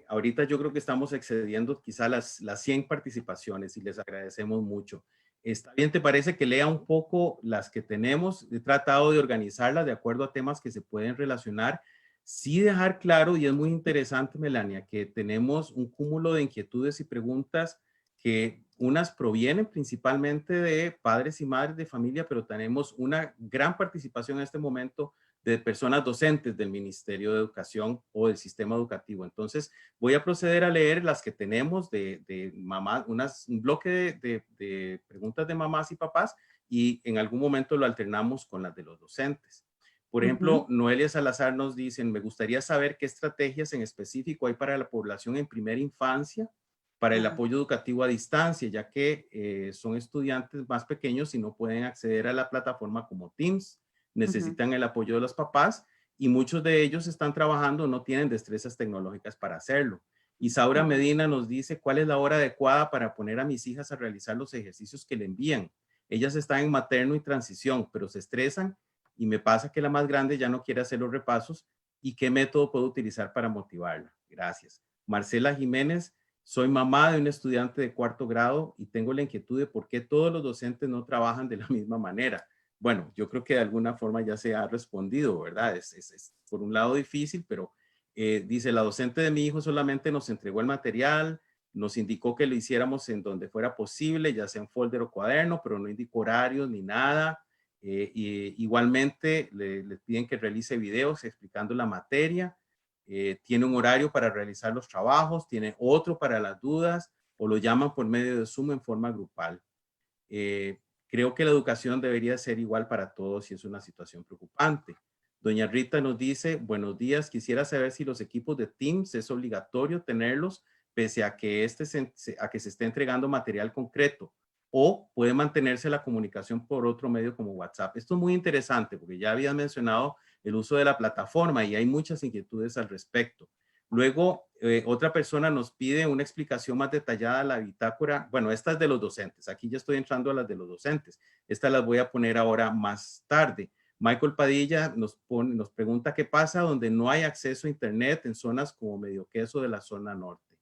ahorita yo creo que estamos excediendo quizá las 100 participaciones y les agradecemos mucho. ¿Está bien, te parece que lea un poco las que tenemos? He tratado de organizarlas de acuerdo a temas que se pueden relacionar. Sí dejar claro, y es muy interesante, Melania, que tenemos un cúmulo de inquietudes y preguntas que unas provienen principalmente de padres y madres de familia, pero tenemos una gran participación en este momento de personas docentes del Ministerio de Educación o del sistema educativo. Entonces, voy a proceder a leer las que tenemos de mamás, un bloque de preguntas de mamás y papás, y en algún momento lo alternamos con las de los docentes. Por ejemplo, Noelia Salazar nos dice, me gustaría saber qué estrategias en específico hay para la población en primera infancia, para el apoyo educativo a distancia, ya que son estudiantes más pequeños y no pueden acceder a la plataforma como Teams, necesitan el apoyo de los papás y muchos de ellos están trabajando, no tienen destrezas tecnológicas para hacerlo. Isaura Medina nos dice, ¿cuál es la hora adecuada para poner a mis hijas a realizar los ejercicios que le envían? Ellas están en materno y transición, pero se estresan y me pasa que la más grande ya no quiere hacer los repasos. ¿Y qué método puedo utilizar para motivarla? Gracias. Marcela Jiménez, soy mamá de un estudiante de 4º grado y tengo la inquietud de por qué todos los docentes no trabajan de la misma manera. Bueno, yo creo que de alguna forma ya se ha respondido, ¿verdad? Es por un lado difícil, pero dice, la docente de mi hijo solamente nos entregó el material, nos indicó que lo hiciéramos en donde fuera posible, ya sea en folder o cuaderno, pero no indicó horarios ni nada. Igualmente le piden que realice videos explicando la materia. Tiene un horario para realizar los trabajos, tiene otro para las dudas o lo llaman por medio de Zoom en forma grupal. Creo que la educación debería ser igual para todos y es una situación preocupante. Doña Rita nos dice, buenos días, quisiera saber si los equipos de Teams es obligatorio tenerlos pese a que, se esté entregando material concreto o puede mantenerse la comunicación por otro medio como WhatsApp. Esto es muy interesante porque ya había mencionado el uso de la plataforma y hay muchas inquietudes al respecto. Luego, otra persona nos pide una explicación más detallada a la bitácora. Bueno, esta es de los docentes. Aquí ya estoy entrando a las de los docentes. Estas las voy a poner ahora más tarde. Michael Padilla nos pregunta qué pasa donde no hay acceso a internet en zonas como Medioqueso de la zona norte.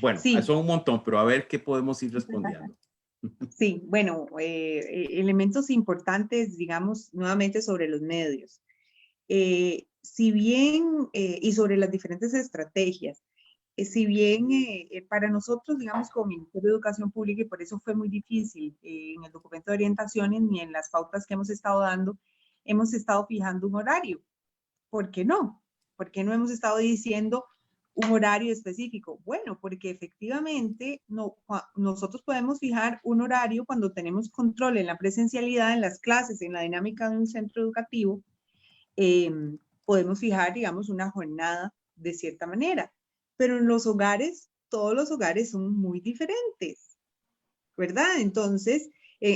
Bueno, sí. Son un montón, pero a ver qué podemos ir respondiendo. Sí, bueno, elementos importantes, digamos, nuevamente sobre los medios. Si bien, y sobre las diferentes estrategias, si bien para nosotros, digamos, como Ministerio de Educación Pública, y por eso fue muy difícil en el documento de orientaciones ni en las pautas que hemos estado dando, hemos estado fijando un horario. ¿Por qué no? ¿Por qué no hemos estado diciendo un horario específico? Bueno, porque efectivamente nosotros podemos fijar un horario cuando tenemos control en la presencialidad, en las clases, en la dinámica de un centro educativo. Podemos fijar, digamos, una jornada de cierta manera, pero en los hogares todos los hogares son muy diferentes, ¿verdad? Entonces,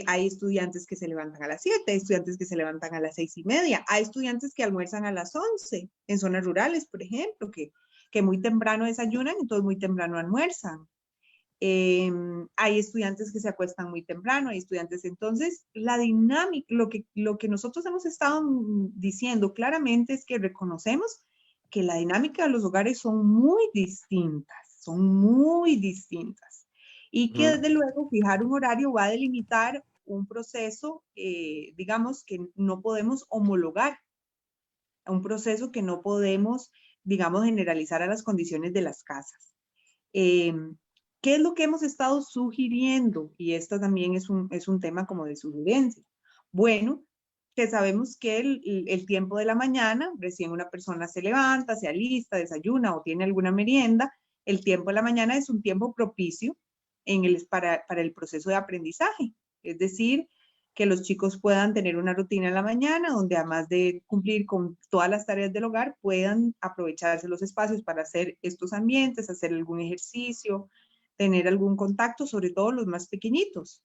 hay estudiantes que se levantan a las 7, hay estudiantes que se levantan a las 6:30, hay estudiantes que almuerzan a las 11, en zonas rurales, por ejemplo, que muy temprano desayunan, entonces muy temprano almuerzan. Hay estudiantes que se acuestan muy temprano, hay estudiantes, entonces la dinámica, lo que nosotros hemos estado diciendo claramente es que reconocemos que la dinámica de los hogares son muy distintas y que desde luego fijar un horario va a delimitar un proceso, digamos, que no podemos homologar, un proceso que no podemos, digamos, generalizar a las condiciones de las casas. ¿Qué es lo que hemos estado sugiriendo? Y esto también es un tema como de sugerencia. Bueno, que sabemos que el tiempo de la mañana, recién una persona se levanta, se alista, desayuna o tiene alguna merienda, el tiempo de la mañana es un tiempo propicio para el proceso de aprendizaje. Es decir, que los chicos puedan tener una rutina en la mañana donde además de cumplir con todas las tareas del hogar, puedan aprovecharse los espacios para hacer estos ambientes, hacer algún ejercicio, tener algún contacto, sobre todo los más pequeñitos.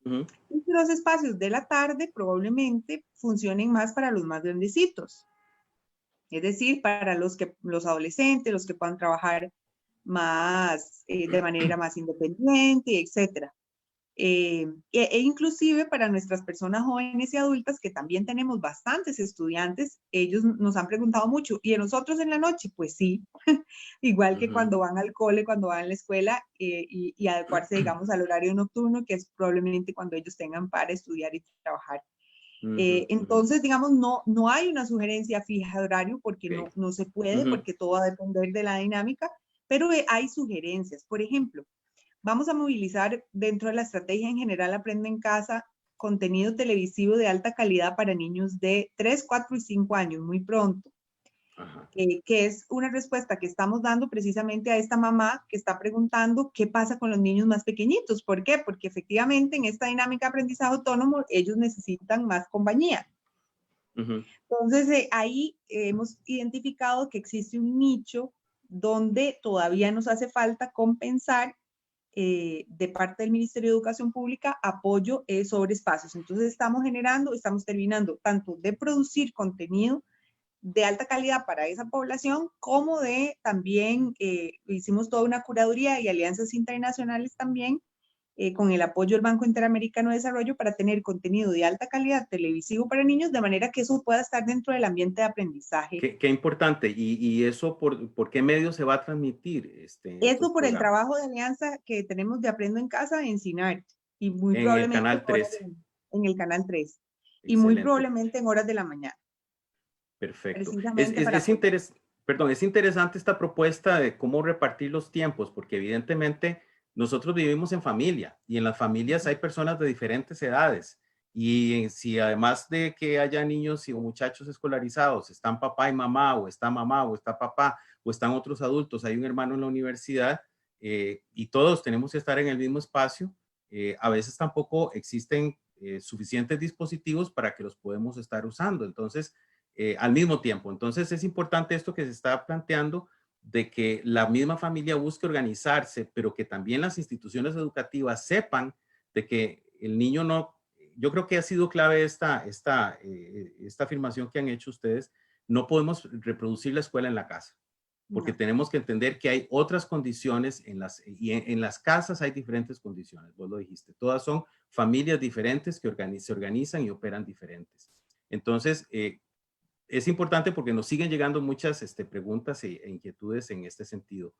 Y los espacios de la tarde probablemente funcionen más para los más grandecitos. Es decir, para los adolescentes, los que puedan trabajar más, de manera más independiente, etcétera. E inclusive para nuestras personas jóvenes y adultas, que también tenemos bastantes estudiantes, ellos nos han preguntado mucho, ¿y a nosotros en la noche? Pues sí, igual que cuando van al cole, cuando van a la escuela, y adecuarse, digamos, al horario nocturno, que es probablemente cuando ellos tengan para estudiar y trabajar. Entonces, digamos, no hay una sugerencia fija de horario, porque no se puede, porque todo va a depender de la dinámica, pero hay sugerencias. Por ejemplo, vamos a movilizar dentro de la estrategia en general Aprende en Casa contenido televisivo de alta calidad para niños de 3, 4 y 5 años, muy pronto. Que es una respuesta que estamos dando precisamente a esta mamá que está preguntando qué pasa con los niños más pequeñitos. ¿Por qué? Porque efectivamente en esta dinámica de aprendizaje autónomo ellos necesitan más compañía. Entonces ahí hemos identificado que existe un nicho donde todavía nos hace falta compensar de parte del Ministerio de Educación Pública apoyo sobre espacios. Entonces estamos terminando tanto de producir contenido de alta calidad para esa población, como de también hicimos toda una curaduría y alianzas internacionales también con el apoyo del Banco Interamericano de Desarrollo para tener contenido de alta calidad televisivo para niños, de manera que eso pueda estar dentro del ambiente de aprendizaje. Qué importante. ¿Y eso por qué medio se va a transmitir? Eso por el trabajo de alianza que tenemos de Aprendo en Casa en CINART. Y muy en probablemente el canal 13. En el canal 3. Excelente. Y muy probablemente en horas de la mañana. Perfecto. Es interesante esta propuesta de cómo repartir los tiempos, porque evidentemente nosotros vivimos en familia y en las familias hay personas de diferentes edades. Y si además de que haya niños o muchachos escolarizados, están papá y mamá, o está papá, o están otros adultos, hay un hermano en la universidad y todos tenemos que estar en el mismo espacio, a veces tampoco existen suficientes dispositivos para que los podamos estar usando. Entonces, al mismo tiempo. Entonces es importante esto que se está planteando de que la misma familia busque organizarse, pero que también las instituciones educativas sepan de que el niño no, yo creo que ha sido clave esta afirmación que han hecho ustedes, no podemos reproducir la escuela en la casa, porque tenemos que entender que hay otras condiciones y en las casas hay diferentes condiciones, vos lo dijiste, todas son familias diferentes que se organizan y operan diferentes. Entonces, es importante porque nos siguen llegando muchas preguntas e inquietudes en este sentido.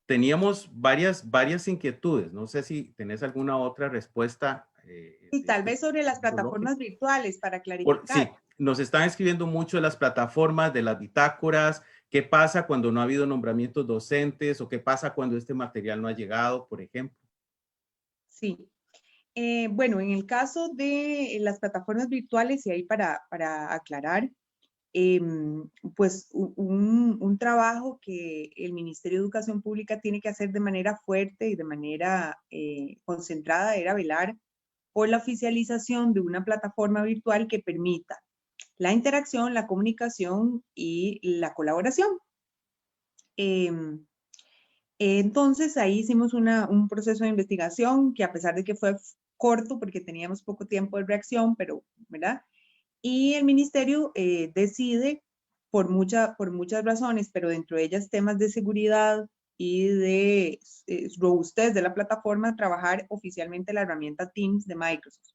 Teníamos varias inquietudes. No sé si tenés alguna otra respuesta. Y tal vez sobre las plataformas virtuales para clarificar. Sí, nos están escribiendo mucho de las plataformas, de las bitácoras. ¿Qué pasa cuando no ha habido nombramientos docentes? ¿O qué pasa cuando este material no ha llegado, por ejemplo? Sí. Bueno, en el caso de las plataformas virtuales, y ahí para aclarar, pues un trabajo que el Ministerio de Educación Pública tiene que hacer de manera fuerte y de manera concentrada era velar por la oficialización de una plataforma virtual que permita la interacción, la comunicación y la colaboración. Entonces ahí hicimos un proceso de investigación que, a pesar de que fue corto porque teníamos poco tiempo de reacción, pero, ¿verdad? Y el ministerio decide por muchas razones, pero dentro de ellas temas de seguridad y de robustez de la plataforma, trabajar oficialmente la herramienta Teams de Microsoft,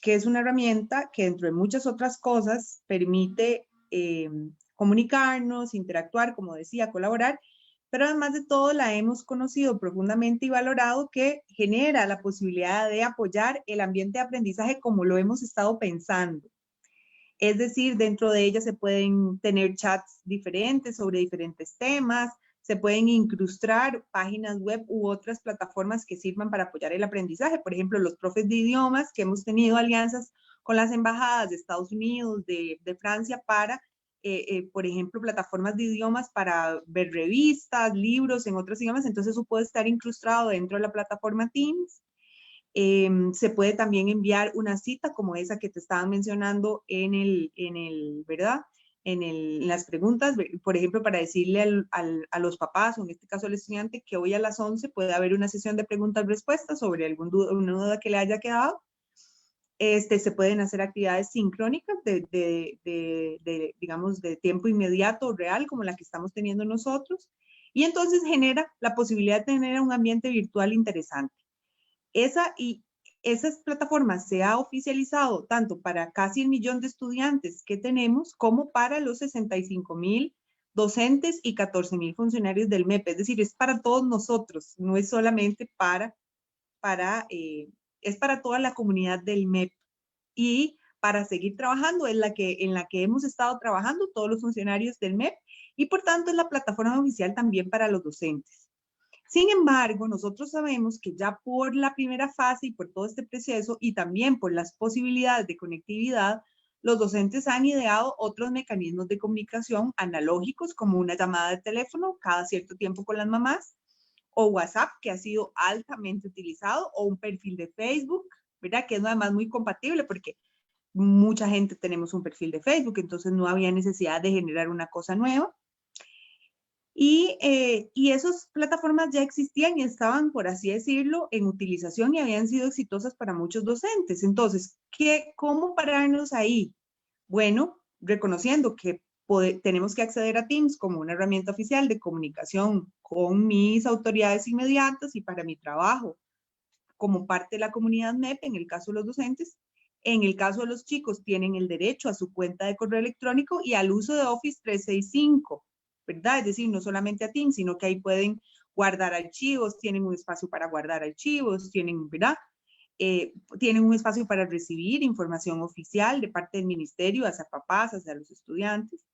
que es una herramienta que, dentro de muchas otras cosas, permite comunicarnos, interactuar, como decía, colaborar, pero además de todo la hemos conocido profundamente y valorado, que genera la posibilidad de apoyar el ambiente de aprendizaje como lo hemos estado pensando. Es decir, dentro de ella se pueden tener chats diferentes sobre diferentes temas, se pueden incrustar páginas web u otras plataformas que sirvan para apoyar el aprendizaje. Por ejemplo, los profes de idiomas, que hemos tenido alianzas con las embajadas de Estados Unidos, de Francia, para, por ejemplo, plataformas de idiomas para ver revistas, libros en otros idiomas. Entonces eso puede estar incrustado dentro de la plataforma Teams. Se puede también enviar una cita como esa que te estaban mencionando ¿verdad? En las preguntas, por ejemplo, para decirle a los papás, o en este caso al estudiante, que hoy a las 11 puede haber una sesión de preguntas-respuestas sobre alguna duda que le haya quedado. Se pueden hacer actividades sincrónicas digamos, de tiempo inmediato, real, como la que estamos teniendo nosotros, y entonces genera la posibilidad de tener un ambiente virtual interesante. Esas plataformas se ha oficializado tanto para casi 1 millón de estudiantes que tenemos, como para los 65,000 docentes y 14,000 funcionarios del MEP. Es decir, es para todos nosotros, no es solamente es para toda la comunidad del MEP. Y para seguir trabajando en la que hemos estado trabajando todos los funcionarios del MEP, y por tanto es la plataforma oficial también para los docentes. Sin embargo, nosotros sabemos que ya por la primera fase y por todo este proceso, y también por las posibilidades de conectividad, los docentes han ideado otros mecanismos de comunicación analógicos, como una llamada de teléfono cada cierto tiempo con las mamás, o WhatsApp, que ha sido altamente utilizado, o un perfil de Facebook, ¿verdad? Que es además muy compatible, porque mucha gente tenemos un perfil de Facebook, entonces no había necesidad de generar una cosa nueva. Y esas plataformas ya existían y estaban, por así decirlo, en utilización, y habían sido exitosas para muchos docentes. Entonces, ¿cómo pararnos ahí? Bueno, reconociendo que tenemos que acceder a Teams como una herramienta oficial de comunicación con mis autoridades inmediatas y para mi trabajo como parte de la comunidad MEP, en el caso de los docentes. En el caso de los chicos, tienen el derecho a su cuenta de correo electrónico y al uso de Office 365. ¿Verdad? Es decir, no solamente a Teams, sino que ahí pueden guardar archivos, tienen un espacio para guardar archivos, ¿verdad? Tienen un espacio para recibir información oficial de parte del ministerio hacia papás, hacia los estudiantes,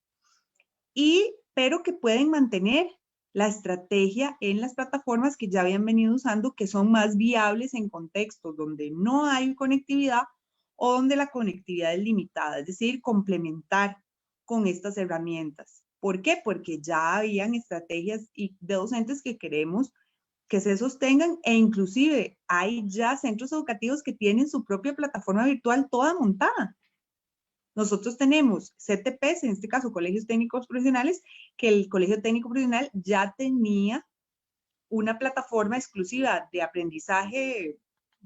pero que pueden mantener la estrategia en las plataformas que ya habían venido usando, que son más viables en contextos donde no hay conectividad o donde la conectividad es limitada, es decir, complementar con estas herramientas. ¿Por qué? Porque ya habían estrategias de docentes que queremos que se sostengan, e inclusive hay ya centros educativos que tienen su propia plataforma virtual toda montada. Nosotros tenemos CTPs, en este caso Colegios Técnicos Profesionales, que el Colegio Técnico Profesional ya tenía una plataforma exclusiva de aprendizaje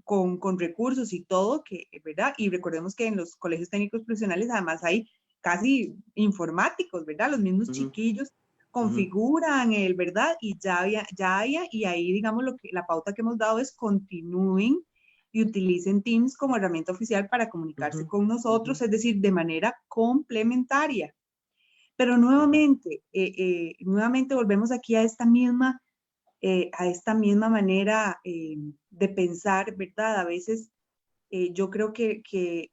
con recursos y todo, ¿verdad? Y recordemos que en los colegios técnicos profesionales además hay casi informáticos, ¿verdad? Los mismos chiquillos configuran ¿verdad? Y ya había, y ahí, digamos, la pauta que hemos dado es continúen y utilicen Teams como herramienta oficial para comunicarse con nosotros, es decir, de manera complementaria. Pero nuevamente volvemos aquí a esta misma manera de pensar, ¿verdad? A veces yo creo que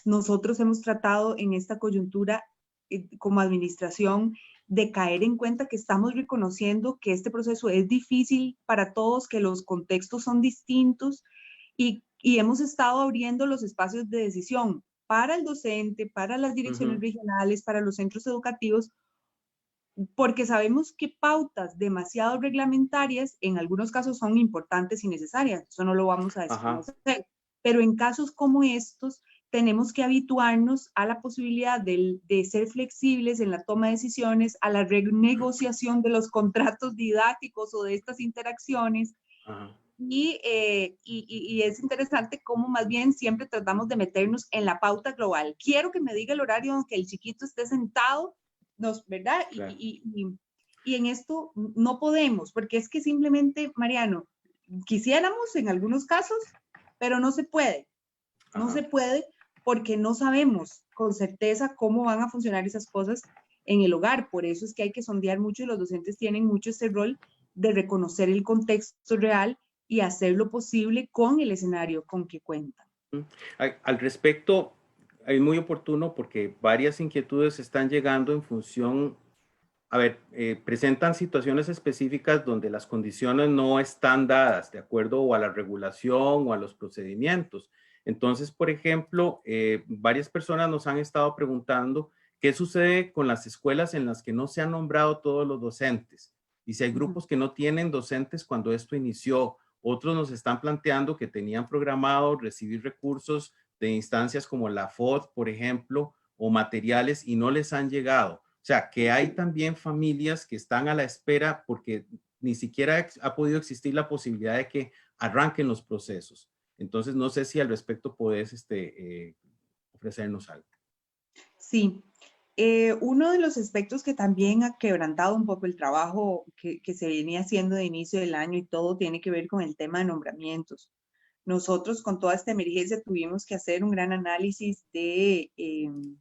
nosotros hemos tratado en esta coyuntura como administración de caer en cuenta que estamos reconociendo que este proceso es difícil para todos, que los contextos son distintos, y hemos estado abriendo los espacios de decisión para el docente, para las direcciones regionales, para los centros educativos, porque sabemos que pautas demasiado reglamentarias en algunos casos son importantes y necesarias, eso no lo vamos a desconocer, pero en casos como estos tenemos que habituarnos a la posibilidad de ser flexibles en la toma de decisiones, a la renegociación de los contratos didácticos o de estas interacciones. Ajá. Y es interesante cómo más bien siempre tratamos de meternos en la pauta global. Quiero que me diga el horario en que el chiquito esté sentado, ¿verdad? Claro. Y en esto no podemos, porque es que simplemente, Mariano, quisiéramos en algunos casos, pero no se puede. No Ajá. se puede porque no sabemos con certeza cómo van a funcionar esas cosas en el hogar. Por eso es que hay que sondear mucho y los docentes tienen mucho ese rol de reconocer el contexto real y hacer lo posible con el escenario con que cuentan. Al respecto, es muy oportuno porque varias inquietudes están llegando en función, presentan situaciones específicas donde las condiciones no están dadas de acuerdo o a la regulación o a los procedimientos. Entonces, por ejemplo, varias personas nos han estado preguntando qué sucede con las escuelas en las que no se han nombrado todos los docentes. Y si hay grupos que no tienen docentes cuando esto inició. Otros nos están planteando que tenían programado recibir recursos de instancias como la FOD, por ejemplo, o materiales y no les han llegado. O sea, que hay también familias que están a la espera porque ni siquiera ha podido existir la posibilidad de que arranquen los procesos. Entonces, no sé si al respecto podés ofrecernos algo. Sí. Uno de los aspectos que también ha quebrantado un poco el trabajo que se venía haciendo de inicio del año y todo tiene que ver con el tema de nombramientos. Nosotros con toda esta emergencia tuvimos que hacer un gran análisis del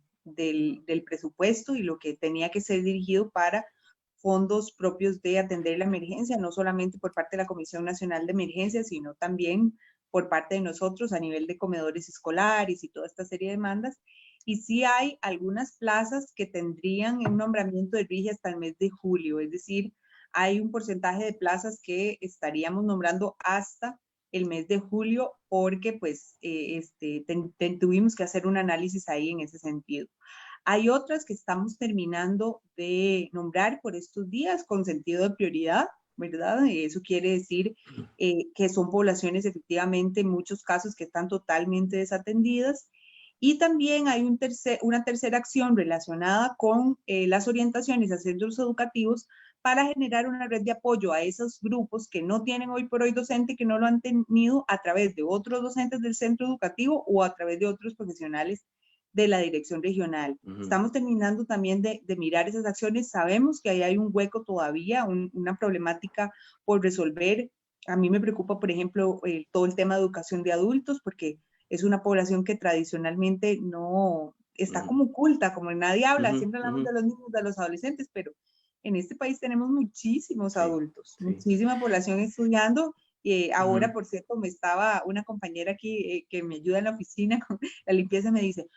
presupuesto y lo que tenía que ser dirigido para fondos propios de atender la emergencia, no solamente por parte de la Comisión Nacional de Emergencias, sino también por parte de nosotros a nivel de comedores escolares y toda esta serie de demandas. Y sí hay algunas plazas que tendrían un nombramiento de RIGI hasta el mes de julio, es decir, hay un porcentaje de plazas que estaríamos nombrando hasta el mes de julio porque pues tuvimos que hacer un análisis ahí en ese sentido. Hay otras que estamos terminando de nombrar por estos días con sentido de prioridad, ¿verdad? Eso quiere decir que son poblaciones efectivamente en muchos casos que están totalmente desatendidas. Y también hay una tercera acción relacionada con las orientaciones a centros educativos para generar una red de apoyo a esos grupos que no tienen hoy por hoy docente, que no lo han tenido a través de otros docentes del centro educativo o a través de otros profesionales de la dirección regional. Estamos terminando también de mirar esas acciones. Sabemos que ahí hay un hueco todavía, una problemática por resolver. A mí me preocupa, por ejemplo, todo el tema de educación de adultos, porque es una población que tradicionalmente no está como oculta, como nadie habla, siempre hablamos de los niños, de los adolescentes, pero en este país tenemos muchísimos adultos, muchísima población estudiando. Ahora, por cierto, me estaba una compañera aquí que me ayuda en la oficina con la limpieza, me dice,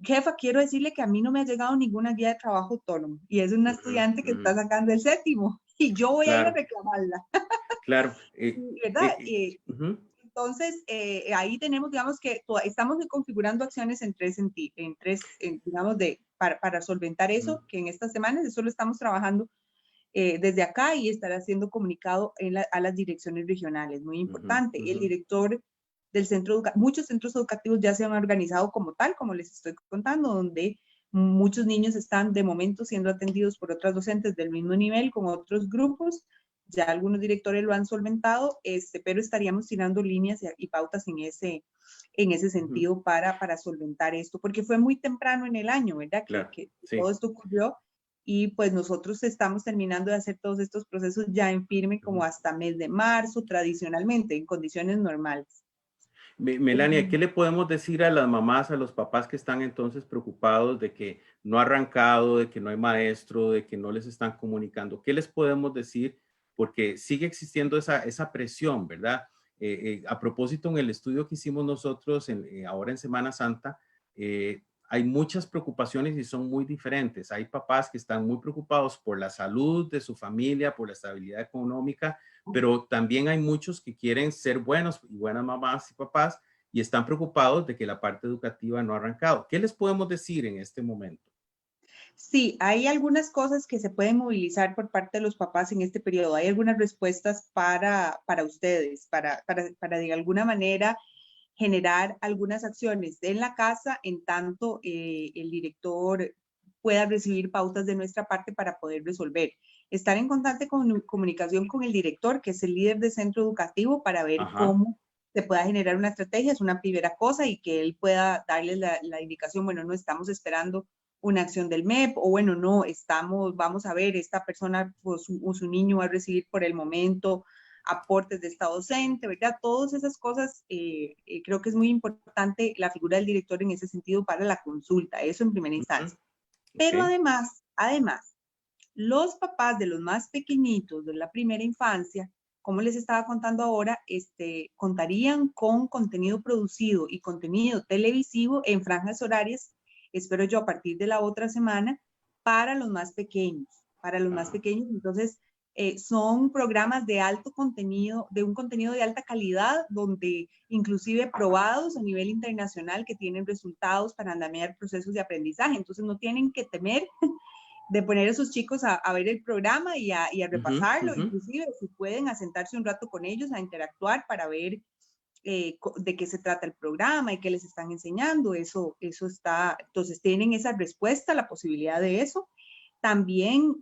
jefa, quiero decirle que a mí no me ha llegado ninguna guía de trabajo autónomo, y es una estudiante que está sacando el 7º, y yo voy a ir a reclamarla. Claro. ¿Verdad? Entonces, ahí tenemos, digamos, que estamos configurando acciones en tres, digamos, para solventar eso, que en estas semanas eso lo estamos trabajando desde acá y estará siendo comunicado a las direcciones regionales. Muy importante. El director del centro, muchos centros educativos ya se han organizado como tal, como les estoy contando, donde muchos niños están de momento siendo atendidos por otras docentes del mismo nivel, con otros grupos. Ya algunos directores lo han solventado, pero estaríamos tirando líneas y pautas en ese sentido para solventar esto, porque fue muy temprano en el año, ¿verdad? Claro, que todo esto ocurrió y pues nosotros estamos terminando de hacer todos estos procesos ya en firme como hasta mes de marzo, tradicionalmente, en condiciones normales. Melania, ¿qué le podemos decir a las mamás, a los papás que están entonces preocupados de que no ha arrancado, de que no hay maestro, de que no les están comunicando? ¿Qué les podemos decir? Porque sigue existiendo esa presión, ¿verdad? A propósito, en el estudio que hicimos nosotros ahora en Semana Santa, hay muchas preocupaciones y son muy diferentes. Hay papás que están muy preocupados por la salud de su familia, por la estabilidad económica, pero también hay muchos que quieren ser buenas mamás y papás y están preocupados de que la parte educativa no ha arrancado. ¿Qué les podemos decir en este momento? Sí, hay algunas cosas que se pueden movilizar por parte de los papás en este periodo. Hay algunas respuestas para ustedes, para de alguna manera generar algunas acciones en la casa, en tanto el director pueda recibir pautas de nuestra parte para poder resolver. Estar en constante comunicación con el director, que es el líder de centro educativo, para ver cómo se pueda generar una estrategia, es una primera cosa, y que él pueda darles la indicación, bueno, no estamos esperando una acción del MEP, o bueno, no, vamos a ver, esta persona o su niño va a recibir por el momento aportes de estado docente, ¿verdad? Todas esas cosas, creo que es muy importante la figura del director en ese sentido para la consulta, eso en primera instancia. Pero además, los papás de los más pequeñitos de la primera infancia, como les estaba contando ahora, contarían con contenido producido y contenido televisivo en franjas horarias, espero yo a partir de la otra semana, para los más pequeños, entonces son programas de alto contenido, de un contenido de alta calidad, donde inclusive probados a nivel internacional, que tienen resultados para andamiar procesos de aprendizaje, entonces no tienen que temer de poner a sus chicos a ver el programa y a repasarlo, inclusive si pueden a sentarse un rato con ellos, a interactuar para ver de qué se trata el programa y qué les están enseñando, eso está, entonces tienen esa respuesta, la posibilidad de eso. También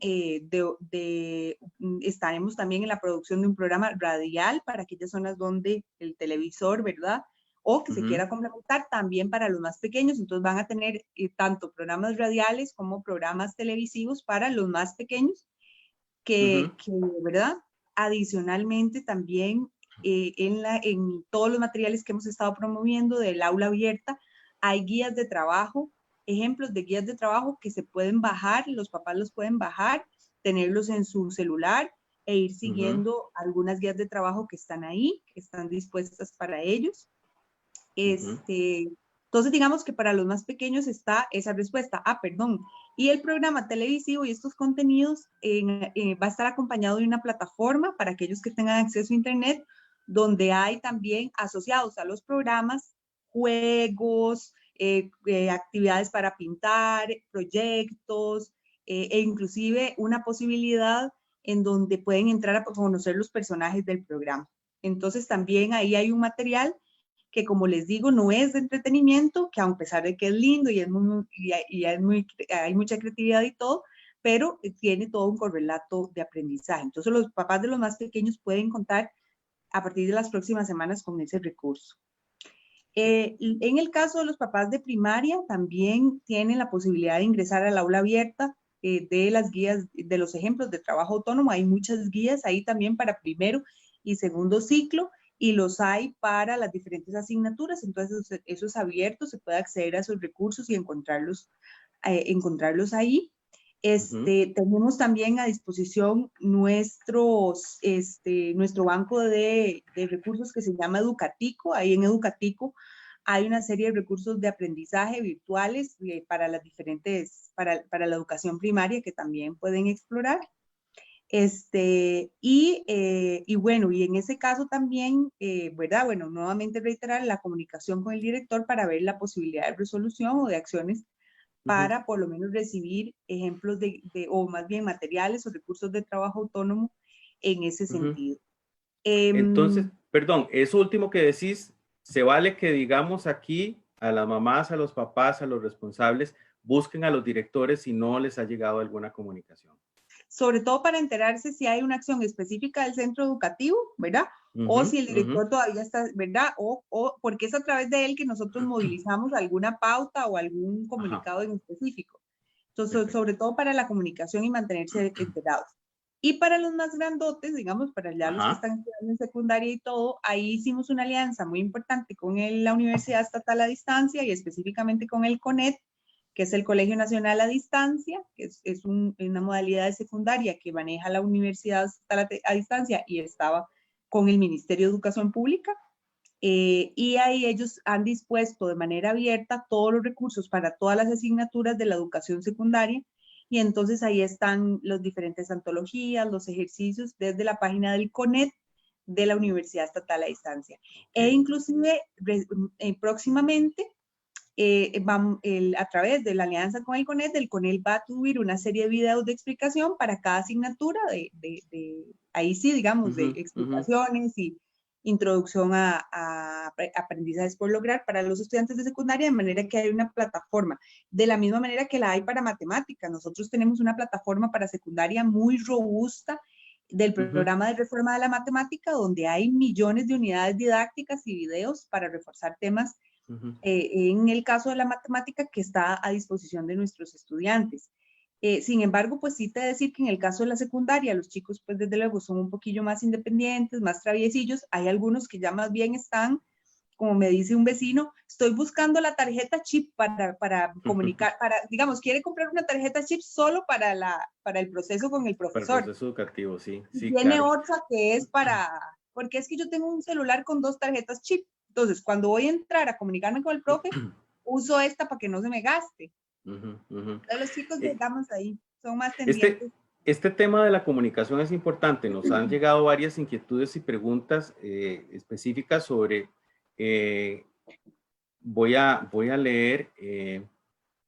estaremos también en la producción de un programa radial para aquellas zonas donde el televisor, ¿verdad?, o que se quiera complementar, también para los más pequeños, entonces van a tener tanto programas radiales como programas televisivos para los más pequeños, que ¿verdad? Adicionalmente también en todos los materiales que hemos estado promoviendo del aula abierta, hay guías de trabajo, ejemplos de guías de trabajo que se pueden bajar, los papás los pueden bajar, tenerlos en su celular e ir siguiendo algunas guías de trabajo que están ahí, que están dispuestas para ellos. Entonces, digamos que para los más pequeños está esa respuesta. Y el programa televisivo y estos contenidos va a estar acompañado de una plataforma para aquellos que tengan acceso a internet, donde hay también asociados a los programas juegos, actividades para pintar, proyectos, e inclusive una posibilidad en donde pueden entrar a conocer los personajes del programa. Entonces, también ahí hay un material que, como les digo, no es de entretenimiento, que a pesar de que es lindo y hay mucha creatividad y todo, pero tiene todo un correlato de aprendizaje. Entonces, los papás de los más pequeños pueden contar a partir de las próximas semanas con ese recurso. En el caso de los papás de primaria, también tienen la posibilidad de ingresar al aula abierta de las guías, de los ejemplos de trabajo autónomo. Hay muchas guías ahí también para primero y segundo ciclo, y los hay para las diferentes asignaturas, entonces eso es abierto, se puede acceder a esos recursos y encontrarlos ahí. Tenemos también a disposición nuestro banco de recursos que se llama Educatico. Ahí en Educatico hay una serie de recursos de aprendizaje virtuales para las para la educación primaria que también pueden explorar. Y bueno, y en ese caso también, ¿verdad? Bueno, nuevamente reiterar la comunicación con el director para ver la posibilidad de resolución o de acciones para por lo menos recibir ejemplos o más bien materiales o recursos de trabajo autónomo en ese sentido. Entonces, perdón, eso último que decís, se vale que digamos aquí a las mamás, a los papás, a los responsables, busquen a los directores si no les ha llegado alguna comunicación. Sobre todo para enterarse si hay una acción específica del centro educativo, ¿verdad? O si el director todavía está, ¿verdad? O porque es a través de él que nosotros movilizamos alguna pauta o algún comunicado en específico. Entonces, sobre todo para la comunicación y mantenerse enterados. Y para los más grandotes, digamos, para ya los que están estudiando en secundaria y todo, ahí hicimos una alianza muy importante con la Universidad Estatal a Distancia y específicamente con el CONED, que es el Colegio Nacional a Distancia, que es una modalidad de secundaria que maneja la Universidad Estatal a Distancia y estaba con el Ministerio de Educación Pública. Y ahí ellos han dispuesto de manera abierta todos los recursos para todas las asignaturas de la educación secundaria, y entonces ahí están las diferentes antologías, los ejercicios desde la página del CONED de la Universidad Estatal a Distancia. E inclusive próximamente, a través de la alianza con el CONED va a subir una serie de videos de explicación para cada asignatura, ahí sí, digamos, de explicaciones introducción a aprendizajes por lograr para los estudiantes de secundaria, de manera que hay una plataforma, de la misma manera que la hay para matemáticas. Nosotros tenemos una plataforma para secundaria muy robusta del programa de reforma de la matemática, donde hay millones de unidades didácticas y videos para reforzar temas, en el caso de la matemática, que está a disposición de nuestros estudiantes. Sin embargo, pues sí te decir que en el caso de la secundaria, los chicos pues desde luego son un poquillo más independientes, más traviesillos. Hay algunos que ya más bien están, como me dice un vecino, estoy buscando la tarjeta chip para comunicar, digamos, quiere comprar una tarjeta chip solo para el proceso con el profesor. Para el proceso educativo, sí. Tiene claro. Otra que es porque es que yo tengo un celular con 2 tarjetas chip. Entonces, cuando voy a entrar a comunicarme con el profe, uso esta para que no se me gaste. Los chicos, digamos, ahí son más tendientes. Este tema de la comunicación es importante. Nos han llegado varias inquietudes y preguntas específicas sobre, voy a leer,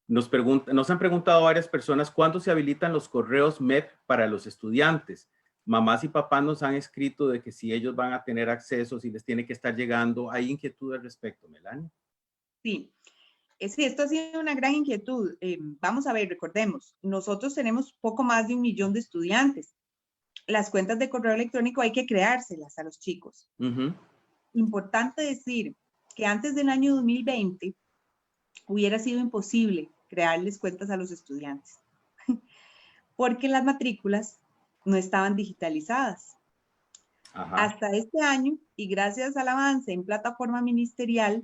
nos han preguntado varias personas, ¿cuándo se habilitan los correos MEP para los estudiantes? Mamás y papás nos han escrito de que si ellos van a tener acceso, si les tiene que estar llegando. ¿Hay inquietud al respecto, Melania? Sí. Sí, esto ha sido una gran inquietud. Vamos a ver, recordemos, nosotros tenemos poco más de 1 millón de estudiantes. Las cuentas de correo electrónico hay que creárselas a los chicos. Importante decir que antes del año 2020 hubiera sido imposible crearles cuentas a los estudiantes, porque las matrículas no estaban digitalizadas. Hasta este año, y gracias al avance en plataforma ministerial,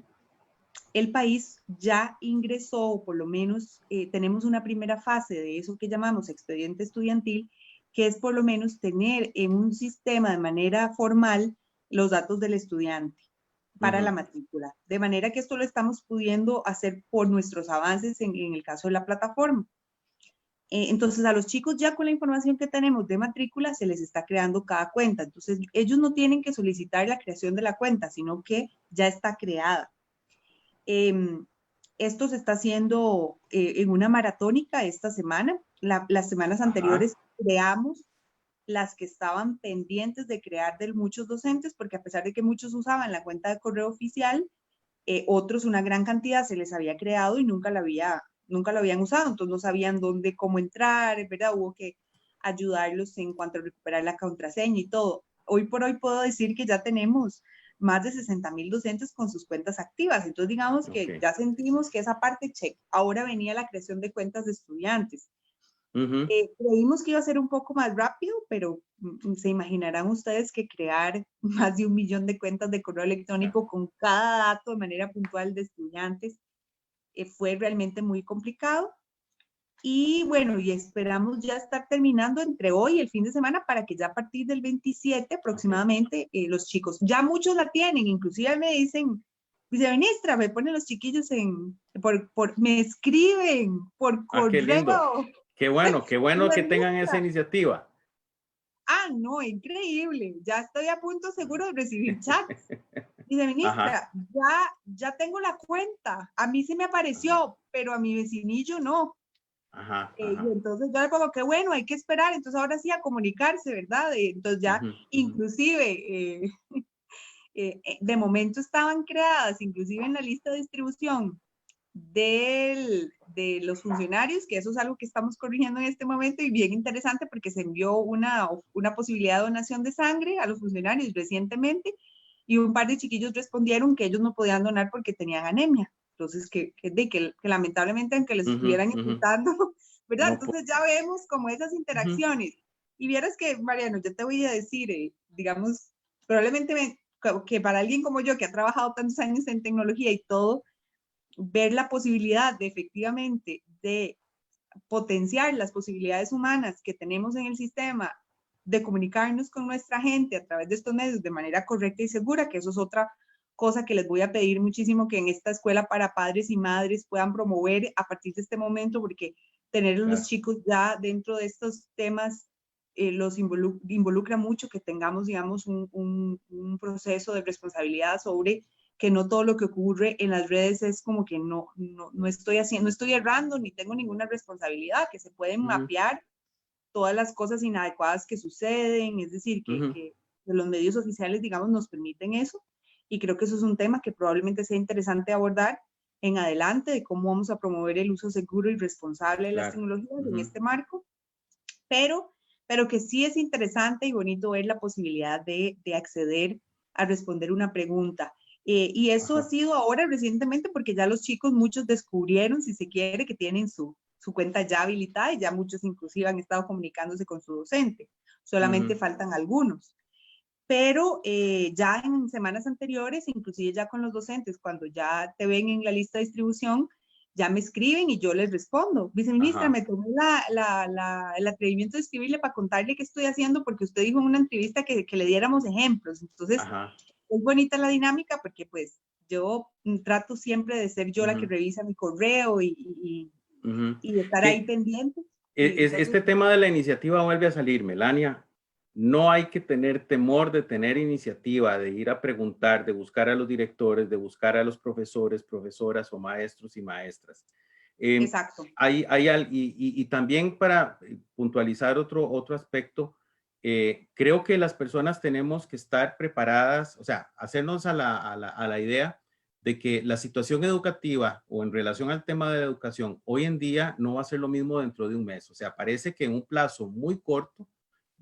el país ya ingresó, o por lo menos tenemos una primera fase de eso que llamamos expediente estudiantil, que es por lo menos tener en un sistema de manera formal los datos del estudiante para la matrícula. De manera que esto lo estamos pudiendo hacer por nuestros avances en el caso de la plataforma. Entonces a los chicos ya con la información que tenemos de matrícula se les está creando cada cuenta. Entonces ellos no tienen que solicitar la creación de la cuenta, sino que ya está creada. Esto se está haciendo en una maratónica esta semana. Las semanas anteriores creamos las que estaban pendientes de crear de muchos docentes, porque a pesar de que muchos usaban la cuenta de correo oficial, otros, una gran cantidad, se les había creado y nunca lo habían usado, entonces no sabían cómo entrar, ¿verdad? Hubo que ayudarlos en cuanto a recuperar la contraseña y todo. Hoy por hoy puedo decir que ya tenemos más de 60,000 docentes con sus cuentas activas. Entonces, digamos que ya sentimos que esa parte check. Ahora venía la creación de cuentas de estudiantes. Creímos que iba a ser un poco más rápido, pero se imaginarán ustedes que crear más de 1 millón de cuentas de correo electrónico con cada dato de manera puntual de estudiantes fue realmente muy complicado. Y bueno, y esperamos ya estar terminando entre hoy y el fin de semana para que ya a partir del 27 aproximadamente los chicos, ya muchos la tienen, inclusive me dicen, viceministra, me ponen los chiquillos me escriben por correo. Qué bueno que tengan esa iniciativa. No, increíble, ya estoy a punto seguro de recibir chats. Viceministra, ya tengo la cuenta, a mí se me apareció, pero a mi vecinillo no. Y entonces yo le pongo, qué bueno, hay que esperar, entonces ahora sí a comunicarse, ¿verdad? Entonces ya, inclusive, de momento estaban creadas, inclusive en la lista de distribución de los funcionarios, que eso es algo que estamos corrigiendo en este momento y bien interesante porque se envió una posibilidad de donación de sangre a los funcionarios recientemente y un par de chiquillos respondieron que ellos no podían donar porque tenían anemia. Entonces, que lamentablemente, aunque les estuvieran imputando, ¿verdad? No, entonces ya vemos como esas interacciones. Y vieras que, Mariano, yo te voy a decir, digamos, probablemente que para alguien como yo, que ha trabajado tantos años en tecnología y todo, ver la posibilidad de efectivamente de potenciar las posibilidades humanas que tenemos en el sistema, de comunicarnos con nuestra gente a través de estos medios de manera correcta y segura, que eso es otra cosa que les voy a pedir muchísimo que en esta escuela para padres y madres puedan promover a partir de este momento, porque tener a los chicos ya dentro de estos temas los involucra mucho que tengamos, digamos, un proceso de responsabilidad sobre que no todo lo que ocurre en las redes es como que no estoy errando ni tengo ninguna responsabilidad, que se pueden mapear todas las cosas inadecuadas que suceden, es decir, que los medios oficiales, digamos, nos permiten eso. Y creo que eso es un tema que probablemente sea interesante abordar en adelante, de cómo vamos a promover el uso seguro y responsable de las tecnologías en este marco. Pero que sí es interesante y bonito ver la posibilidad de acceder a responder una pregunta. Y eso ha sido ahora recientemente porque ya los chicos, muchos descubrieron, si se quiere, que tienen su cuenta ya habilitada y ya muchos inclusive han estado comunicándose con su docente. Solamente faltan algunos. Pero ya en semanas anteriores, inclusive ya con los docentes, cuando ya te ven en la lista de distribución, ya me escriben y yo les respondo. Viceministra, me tomé el atrevimiento de escribirle para contarle qué estoy haciendo porque usted dijo en una entrevista que le diéramos ejemplos. Entonces, es bonita la dinámica porque pues yo trato siempre de ser yo la que revisa mi correo y de estar ahí pendiente. Este tema de la iniciativa vuelve a salir, Melania. No hay que tener temor de tener iniciativa, de ir a preguntar, de buscar a los directores, de buscar a los profesores, profesoras o maestros y maestras. Exacto. Y también para puntualizar otro aspecto, creo que las personas tenemos que estar preparadas, o sea, hacernos a la idea de que la situación educativa o en relación al tema de la educación hoy en día no va a ser lo mismo dentro de un mes. O sea, parece que en un plazo muy corto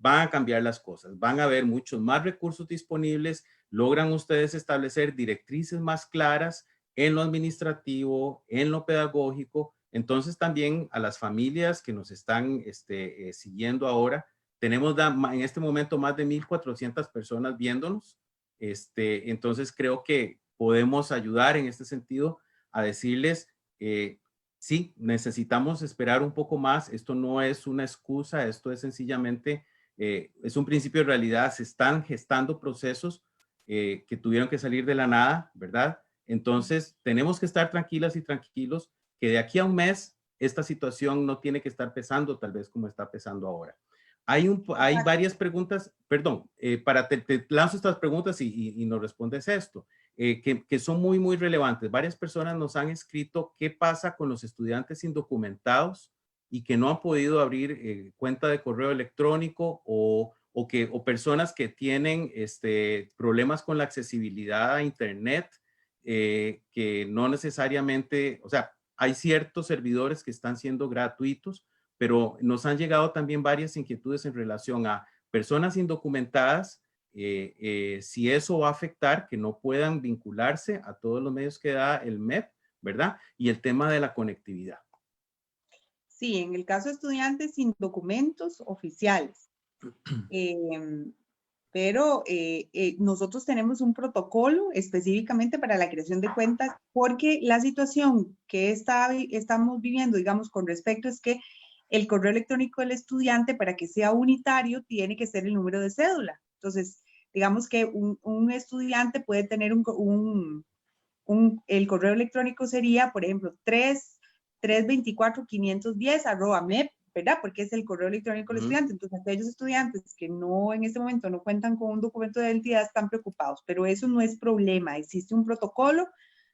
van a cambiar las cosas, van a haber muchos más recursos disponibles, logran ustedes establecer directrices más claras en lo administrativo, en lo pedagógico. Entonces también a las familias que nos están siguiendo ahora, tenemos en este momento más de 1,400 personas viéndonos. Entonces creo que podemos ayudar en este sentido a decirles, sí, necesitamos esperar un poco más. Esto no es una excusa, esto es sencillamente, es un principio de realidad. Se están gestando procesos que tuvieron que salir de la nada, ¿verdad? Entonces tenemos que estar tranquilas y tranquilos que de aquí a un mes esta situación no tiene que estar pesando tal vez como está pesando ahora. Hay varias preguntas, perdón, te lanzo estas preguntas y nos respondes esto, que son muy, muy relevantes. Varias personas nos han escrito qué pasa con los estudiantes indocumentados y que no han podido abrir cuenta de correo electrónico o personas que tienen problemas con la accesibilidad a Internet, que no necesariamente, o sea, hay ciertos servidores que están siendo gratuitos, pero nos han llegado también varias inquietudes en relación a personas indocumentadas, si eso va a afectar que no puedan vincularse a todos los medios que da el MEP, ¿verdad? Y el tema de la conectividad. Sí, en el caso de estudiantes sin documentos oficiales, pero nosotros tenemos un protocolo específicamente para la creación de cuentas porque la situación que estamos viviendo, digamos, con respecto es que el correo electrónico del estudiante, para que sea unitario, tiene que ser el número de cédula. Entonces, digamos que un estudiante puede tener el correo electrónico sería, por ejemplo, 324-510 @mep, ¿verdad? Porque es el correo electrónico del estudiante. Entonces, aquellos estudiantes que no, en este momento no cuentan con un documento de identidad están preocupados, pero eso no es problema. Existe un protocolo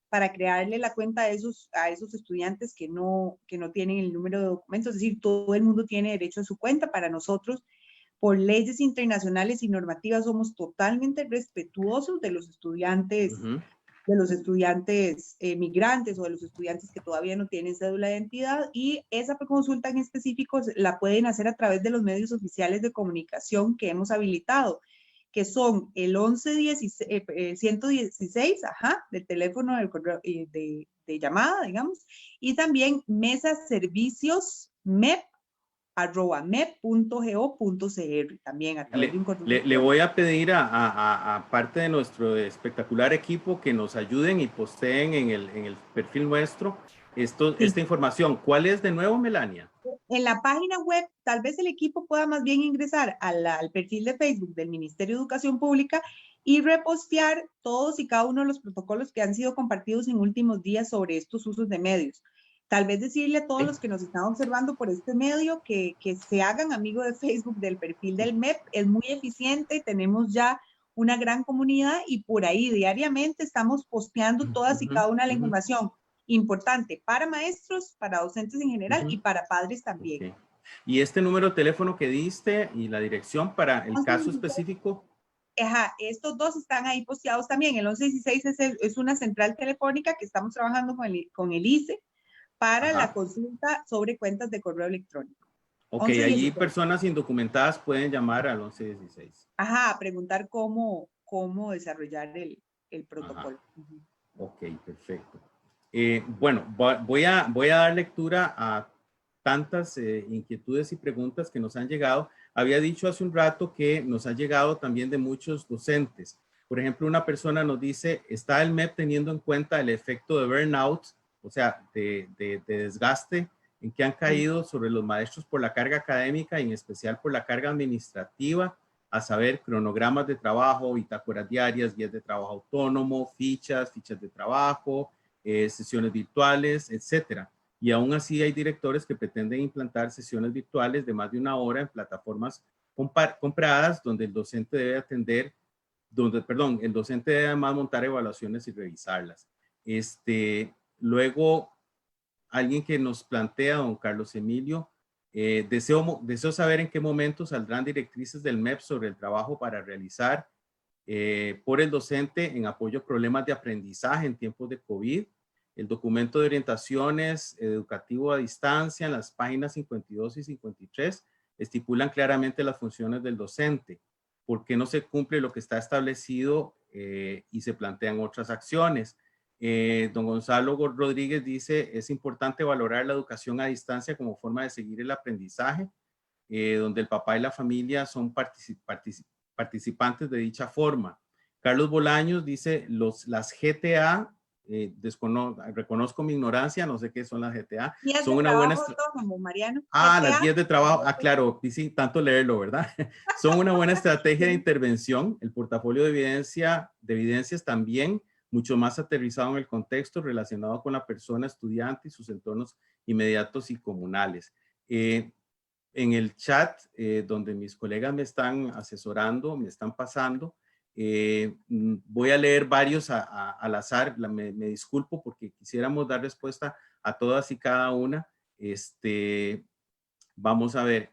para crearle la cuenta a esos estudiantes que no tienen el número de documentos. Es decir, todo el mundo tiene derecho a su cuenta. Para nosotros, por leyes internacionales y normativas, somos totalmente respetuosos de los estudiantes, migrantes o de los estudiantes que todavía no tienen cédula de identidad, y esa consulta en específico la pueden hacer a través de los medios oficiales de comunicación que hemos habilitado, que son el 116, del teléfono de llamada, digamos, y también mesas servicios MEP, @mep.go.cr, también a través de un correo. Le voy a pedir a parte de nuestro espectacular equipo que nos ayuden y posteen en el perfil nuestro esta información. ¿Cuál es de nuevo, Melania? En la página web, tal vez el equipo pueda más bien ingresar al perfil de Facebook del Ministerio de Educación Pública y repostear todos y cada uno de los protocolos que han sido compartidos en últimos días sobre estos usos de medios. Tal vez decirle a todos los que nos están observando por este medio que se hagan amigo de Facebook del perfil del MEP. Es muy eficiente, tenemos ya una gran comunidad y por ahí diariamente estamos posteando todas y cada una de la información importante para maestros, para docentes en general y para padres también. Okay. ¿Y este número de teléfono que diste y la dirección para el caso específico? estos dos están ahí posteados también. El 1116 es una central telefónica que estamos trabajando con el ICE para la consulta sobre cuentas de correo electrónico. Ok, allí personas indocumentadas pueden llamar al 1116. A preguntar cómo desarrollar el protocolo. Ok, perfecto. Bueno, voy a dar lectura a tantas inquietudes y preguntas que nos han llegado. Había dicho hace un rato que nos ha llegado también de muchos docentes. Por ejemplo, una persona nos dice, ¿está el MEP teniendo en cuenta el efecto de burnout, o sea, de desgaste en que han caído sobre los maestros por la carga académica y en especial por la carga administrativa, a saber, cronogramas de trabajo, bitácoras diarias, guías de trabajo autónomo, fichas de trabajo, sesiones virtuales, etcétera? Y aún así hay directores que pretenden implantar sesiones virtuales de más de 1 hora en plataformas compradas donde el docente debe el docente debe además montar evaluaciones y revisarlas. Luego, alguien que nos plantea, don Carlos Emilio, deseo saber en qué momento saldrán directrices del MEP sobre el trabajo para realizar por el docente en apoyo a problemas de aprendizaje en tiempos de COVID. El documento de orientaciones educativo a distancia en las páginas 52 y 53 estipulan claramente las funciones del docente. ¿Por qué no se cumple lo que está establecido y se plantean otras acciones? Don Gonzalo Rodríguez dice, es importante valorar la educación a distancia como forma de seguir el aprendizaje, donde el papá y la familia son participantes de dicha forma. Carlos Bolaños dice, las GTA, reconozco mi ignorancia, no sé qué son las GTA. Son una buena Mariano. Las guías de trabajo, claro, sí, tanto leerlo, ¿verdad? Son una buena estrategia de intervención. El portafolio de evidencias también, mucho más aterrizado en el contexto relacionado con la persona estudiante y sus entornos inmediatos y comunales. En el chat, donde mis colegas me están asesorando, me están pasando, voy a leer varios al azar. Me disculpo porque quisiéramos dar respuesta a todas y cada una. Vamos a ver.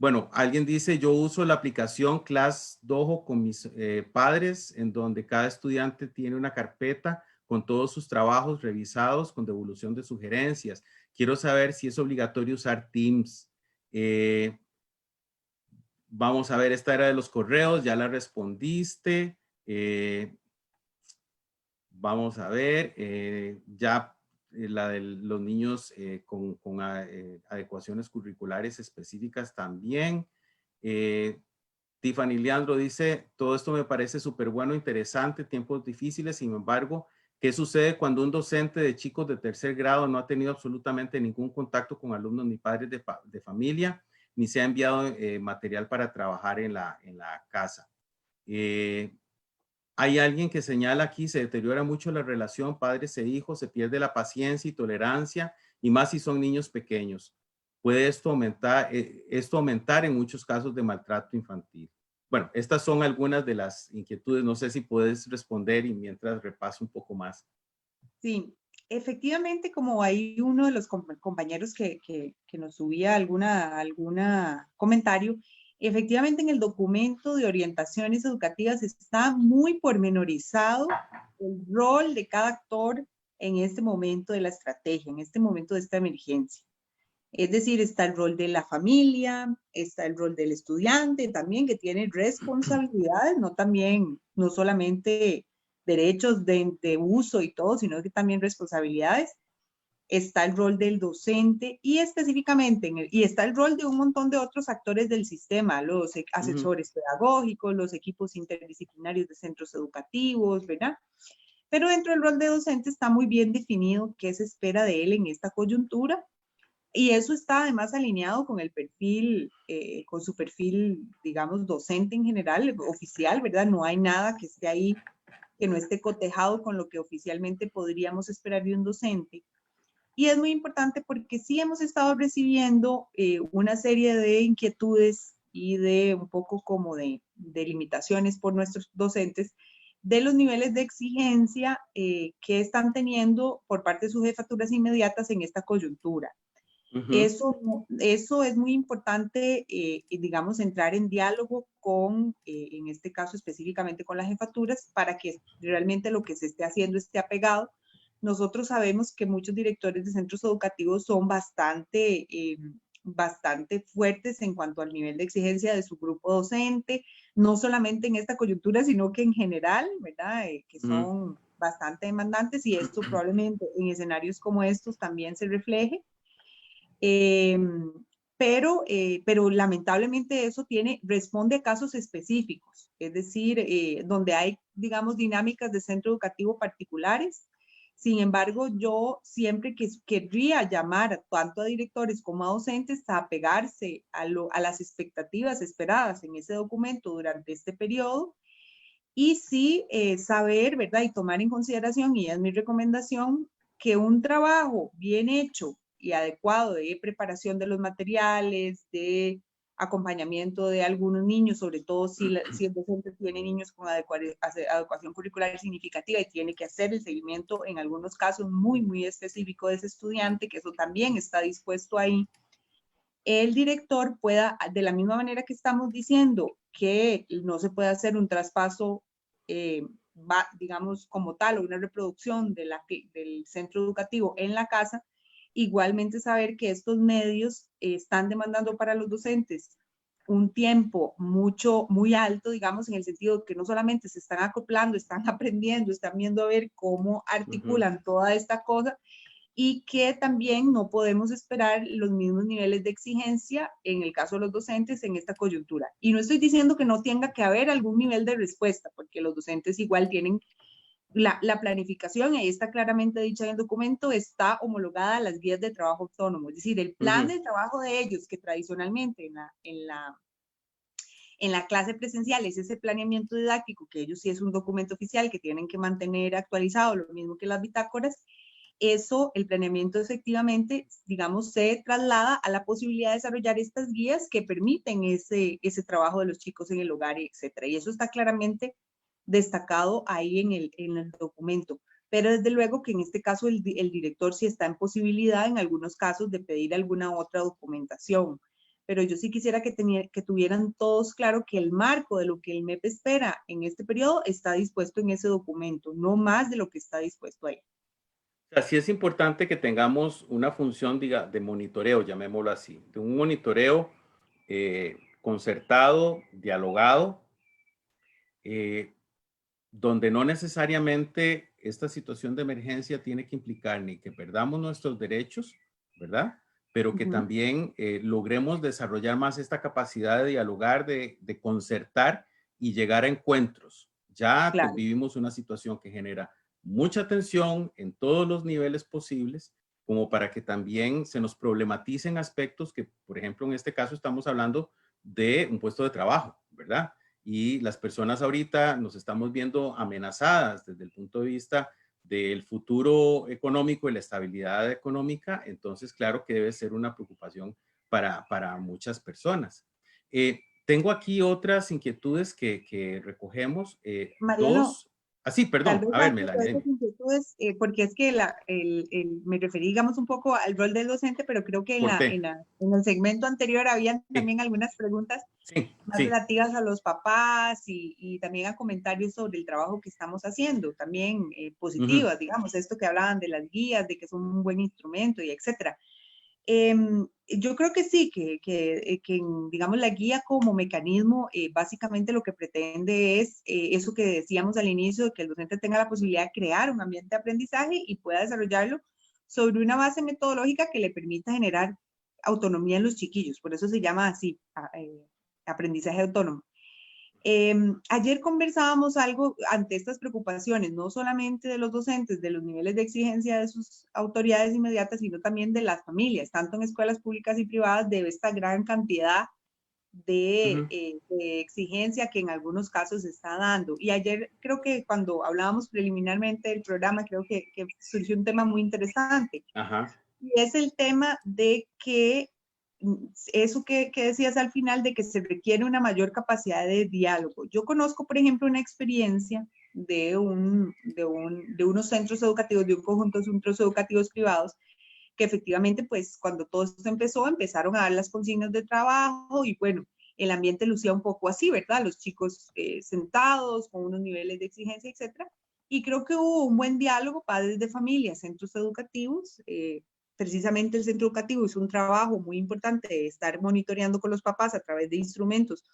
Bueno, alguien dice, yo uso la aplicación ClassDojo con mis padres, en donde cada estudiante tiene una carpeta con todos sus trabajos revisados con devolución de sugerencias. Quiero saber si es obligatorio usar Teams. Vamos a ver, esta era de los correos, ya la respondiste. Vamos a ver, la de los niños con adecuaciones curriculares específicas también. Tiffany Leandro dice, todo esto me parece súper bueno, interesante, tiempos difíciles, sin embargo, ¿qué sucede cuando un docente de chicos de 3er grado no ha tenido absolutamente ningún contacto con alumnos ni padres de familia, ni se ha enviado material para trabajar en la casa? Hay alguien que señala aquí, se deteriora mucho la relación padres e hijos, se pierde la paciencia y tolerancia, y más si son niños pequeños. Puede esto aumentar en muchos casos de maltrato infantil. Bueno, estas son algunas de las inquietudes. No sé si puedes responder y mientras repaso un poco más. Sí, efectivamente, como hay uno de los compañeros que nos subía alguna comentario, efectivamente en el documento de orientaciones educativas está muy pormenorizado el rol de cada actor en este momento de la estrategia, en este momento de esta emergencia. Es decir, está el rol de la familia, está el rol del estudiante también, que tiene responsabilidades, no solamente derechos de uso y todo, sino que también responsabilidades. Está el rol del docente y específicamente, y está el rol de un montón de otros actores del sistema, los asesores pedagógicos, los equipos interdisciplinarios de centros educativos, ¿verdad? Pero dentro del rol de docente está muy bien definido qué se espera de él en esta coyuntura. Y eso está además alineado con el perfil, con su perfil, digamos, docente en general, oficial, ¿verdad? No hay nada que esté ahí que no esté cotejado con lo que oficialmente podríamos esperar de un docente. Y es muy importante porque sí hemos estado recibiendo una serie de inquietudes y de un poco como de limitaciones por nuestros docentes de los niveles de exigencia que están teniendo por parte de sus jefaturas inmediatas en esta coyuntura. Eso es muy importante, digamos, entrar en diálogo con, en este caso específicamente con las jefaturas, para que realmente lo que se esté haciendo esté apegado. Nosotros sabemos que muchos directores de centros educativos son bastante fuertes en cuanto al nivel de exigencia de su grupo docente, no solamente en esta coyuntura, sino que en general, ¿verdad? Que son bastante demandantes, y esto probablemente en escenarios como estos también se refleje. Pero lamentablemente eso responde a casos específicos, es decir, donde hay, digamos, dinámicas de centro educativo particulares. Sin embargo, yo siempre querría llamar tanto a directores como a docentes a apegarse a las expectativas esperadas en ese documento durante este periodo, y sí saber, ¿verdad? Y tomar en consideración, y es mi recomendación, que un trabajo bien hecho y adecuado de preparación de los materiales, de acompañamiento de algunos niños, sobre todo si el docente tiene niños con adecuación curricular significativa y tiene que hacer el seguimiento en algunos casos muy, muy específico de ese estudiante, que eso también está dispuesto ahí. El director pueda, de la misma manera que estamos diciendo que no se puede hacer un traspaso, digamos, como tal, o una reproducción del centro educativo en la casa, igualmente saber que estos medios están demandando para los docentes un tiempo muy alto, digamos, en el sentido que no solamente se están acoplando, están aprendiendo, están viendo a ver cómo articulan toda esta cosa, y que también no podemos esperar los mismos niveles de exigencia en el caso de los docentes en esta coyuntura. Y no estoy diciendo que no tenga que haber algún nivel de respuesta, porque los docentes igual tienen la planificación, ahí está claramente dicha en el documento, está homologada a las guías de trabajo autónomo, es decir, el plan de trabajo de ellos, que tradicionalmente en la clase presencial es ese planeamiento didáctico, que ellos sí es un documento oficial que tienen que mantener actualizado, lo mismo que las bitácoras. Eso, el planeamiento efectivamente, digamos, se traslada a la posibilidad de desarrollar estas guías que permiten ese trabajo de los chicos en el hogar, etcétera. Y eso está claramente destacado ahí en el documento. Pero desde luego que en este caso el director sí está en posibilidad en algunos casos de pedir alguna otra documentación. Pero yo sí quisiera que tuvieran todos claro que el marco de lo que el MEP espera en este periodo está dispuesto en ese documento, no más de lo que está dispuesto ahí. O sea, sí es importante que tengamos una función, de monitoreo, llamémoslo así, de un monitoreo concertado, dialogado, donde no necesariamente esta situación de emergencia tiene que implicar ni que perdamos nuestros derechos, ¿verdad? Pero que también logremos desarrollar más esta capacidad de dialogar, de concertar y llegar a encuentros. Ya Claro. pues, vivimos una situación que genera mucha tensión en todos los niveles posibles, como para que también se nos problematicen aspectos que, por ejemplo, en este caso estamos hablando de un puesto de trabajo, ¿verdad? Y las personas ahorita nos estamos viendo amenazadas desde el punto de vista del futuro económico y la estabilidad económica, entonces claro que debe ser una preocupación para muchas personas. Tengo aquí otras inquietudes que recogemos. Mariano, Sí, tal perdón, vez a ver, antes de Melanie. esas inquietudes, porque es que me referí, digamos, un poco al rol del docente, pero creo que en el segmento anterior habían también algunas preguntas más relativas a los papás y también a comentarios sobre el trabajo que estamos haciendo, también positivas, digamos, esto que hablaban de las guías, de que son un buen instrumento y etcétera. Yo creo que sí, que digamos la guía como mecanismo básicamente lo que pretende es eso que decíamos al inicio, de que el docente tenga la posibilidad de crear un ambiente de aprendizaje y pueda desarrollarlo sobre una base metodológica que le permita generar autonomía en los chiquillos, por eso se llama así, aprendizaje autónomo. Ayer conversábamos algo ante estas preocupaciones, no solamente de los docentes, de los niveles de exigencia de sus autoridades inmediatas, sino también de las familias, tanto en escuelas públicas y privadas, de esta gran cantidad de exigencia que en algunos casos se está dando. Y ayer creo que cuando hablábamos preliminarmente del programa, creo que surgió un tema muy interesante. Y es el tema de que eso que decías al final, de que se requiere una mayor capacidad de diálogo. Yo conozco, por ejemplo, una experiencia de unos centros educativos, de un conjunto de centros educativos privados, que efectivamente, pues cuando todo esto empezó, empezaron a dar las consignas de trabajo y bueno, el ambiente lucía un poco así, ¿verdad? Los chicos sentados con unos niveles de exigencia, etcétera. Y creo que hubo un buen diálogo, padres de familia, centros educativos. Precisamente el centro educativo hizo un trabajo muy importante de estar monitoreando con los papás a través de instrumentos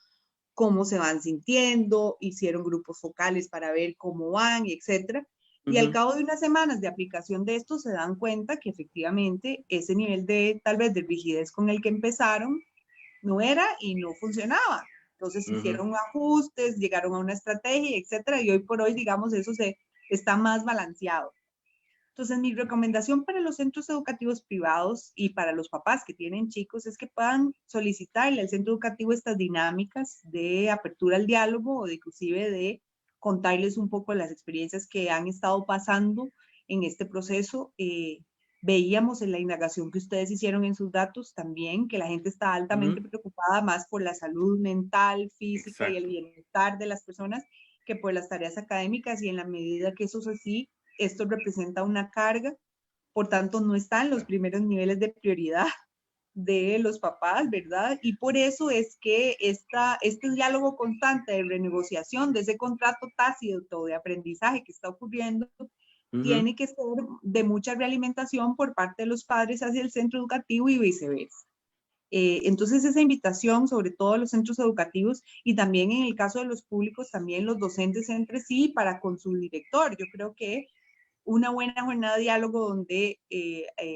cómo se van sintiendo, hicieron grupos focales para ver cómo van, etcétera. Y al cabo de unas semanas de aplicación de esto se dan cuenta que efectivamente ese nivel de tal vez de rigidez con el que empezaron no era y no funcionaba. Entonces hicieron ajustes, llegaron a una estrategia, etcétera, y hoy por hoy, digamos, eso está más balanceado. Entonces, mi recomendación para los centros educativos privados y para los papás que tienen chicos es que puedan solicitarle al centro educativo estas dinámicas de apertura al diálogo o de, inclusive de contarles un poco las experiencias que han estado pasando en este proceso. Veíamos en la indagación que ustedes hicieron en sus datos también que la gente está altamente preocupada más por la salud mental, física y el bienestar de las personas que por las tareas académicas, y en la medida que eso es así, esto representa una carga, por tanto no está en los primeros niveles de prioridad de los papás, ¿verdad? Y por eso es que este diálogo constante de renegociación de ese contrato tácito de aprendizaje que está ocurriendo, tiene que ser de mucha realimentación por parte de los padres hacia el centro educativo y viceversa. Entonces esa invitación, sobre todo a los centros educativos y también en el caso de los públicos, también los docentes entre sí para con su director. Yo creo que una buena jornada de diálogo donde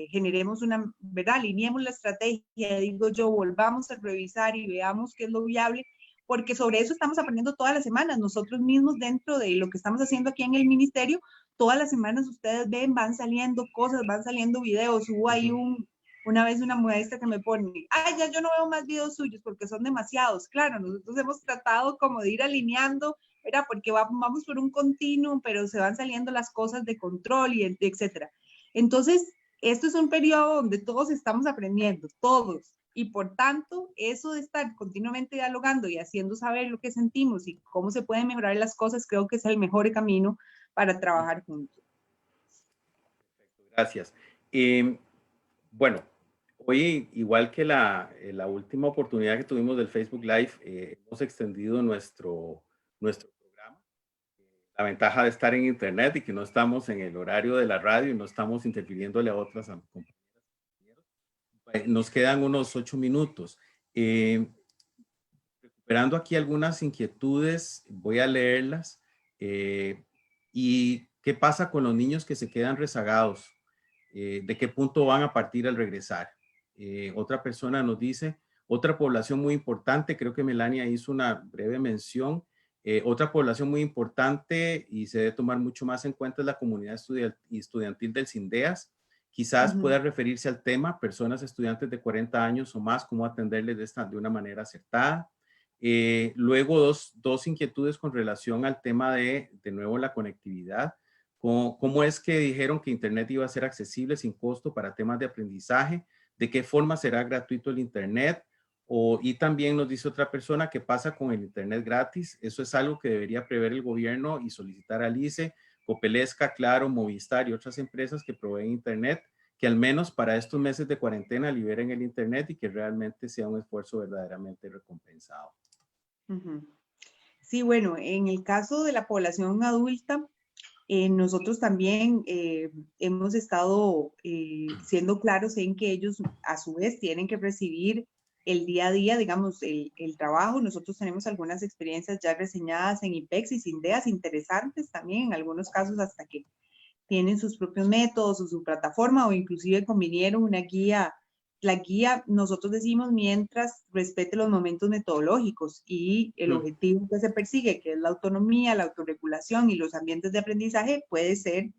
generemos una, ¿verdad? Alineemos la estrategia, digo yo, volvamos a revisar y veamos qué es lo viable, porque sobre eso estamos aprendiendo todas las semanas. Nosotros mismos dentro de lo que estamos haciendo aquí en el ministerio, todas las semanas ustedes ven, van saliendo cosas, van saliendo videos. Hubo ahí una vez una maestra que me pone, ay, ya yo no veo más videos suyos porque son demasiados. Claro, nosotros hemos tratado como de ir alineando, ¿verdad? Porque vamos por un continuum, pero se van saliendo las cosas de control y etcétera. Entonces, esto es un periodo donde todos estamos aprendiendo, todos. Y por tanto, eso de estar continuamente dialogando y haciendo saber lo que sentimos y cómo se pueden mejorar las cosas, creo que es el mejor camino para trabajar juntos. Gracias. Bueno, hoy, igual que la última oportunidad que tuvimos del Facebook Live, hemos extendido nuestro programa. La ventaja de estar en Internet y que no estamos en el horario de la radio y no estamos interfiriéndole a otras compañeras. Nos quedan unos 8 minutos. Recuperando aquí algunas inquietudes, voy a leerlas. ¿Y qué pasa con los niños que se quedan rezagados? ¿De qué punto van a partir al regresar? Otra persona nos dice, otra población muy importante, creo que Melania hizo una breve mención, otra población muy importante y se debe tomar mucho más en cuenta es la comunidad estudiantil del CINDEAS. Quizás pueda referirse al tema, personas estudiantes de 40 años o más, cómo atenderles de una manera acertada. Luego, dos inquietudes con relación al tema de nuevo, la conectividad. ¿Cómo es que dijeron que Internet iba a ser accesible sin costo para temas de aprendizaje? ¿De qué forma será gratuito el Internet? Y también nos dice otra persona, ¿qué pasa con el Internet gratis? Eso es algo que debería prever el gobierno y solicitar al ICE, Copelesca, Claro, Movistar y otras empresas que proveen Internet, que al menos para estos meses de cuarentena liberen el Internet y que realmente sea un esfuerzo verdaderamente recompensado. Sí, bueno, en el caso de la población adulta, nosotros también hemos estado siendo claros en que ellos a su vez tienen que recibir el día a día, digamos, el trabajo. Nosotros tenemos algunas experiencias ya reseñadas en IPEX y CINDEAS interesantes también, en algunos casos hasta que tienen sus propios métodos o su plataforma o inclusive convinieron una guía. La guía, nosotros decimos, mientras respete los momentos metodológicos y el objetivo que se persigue, que es la autonomía, la autorregulación y los ambientes de aprendizaje, puede ser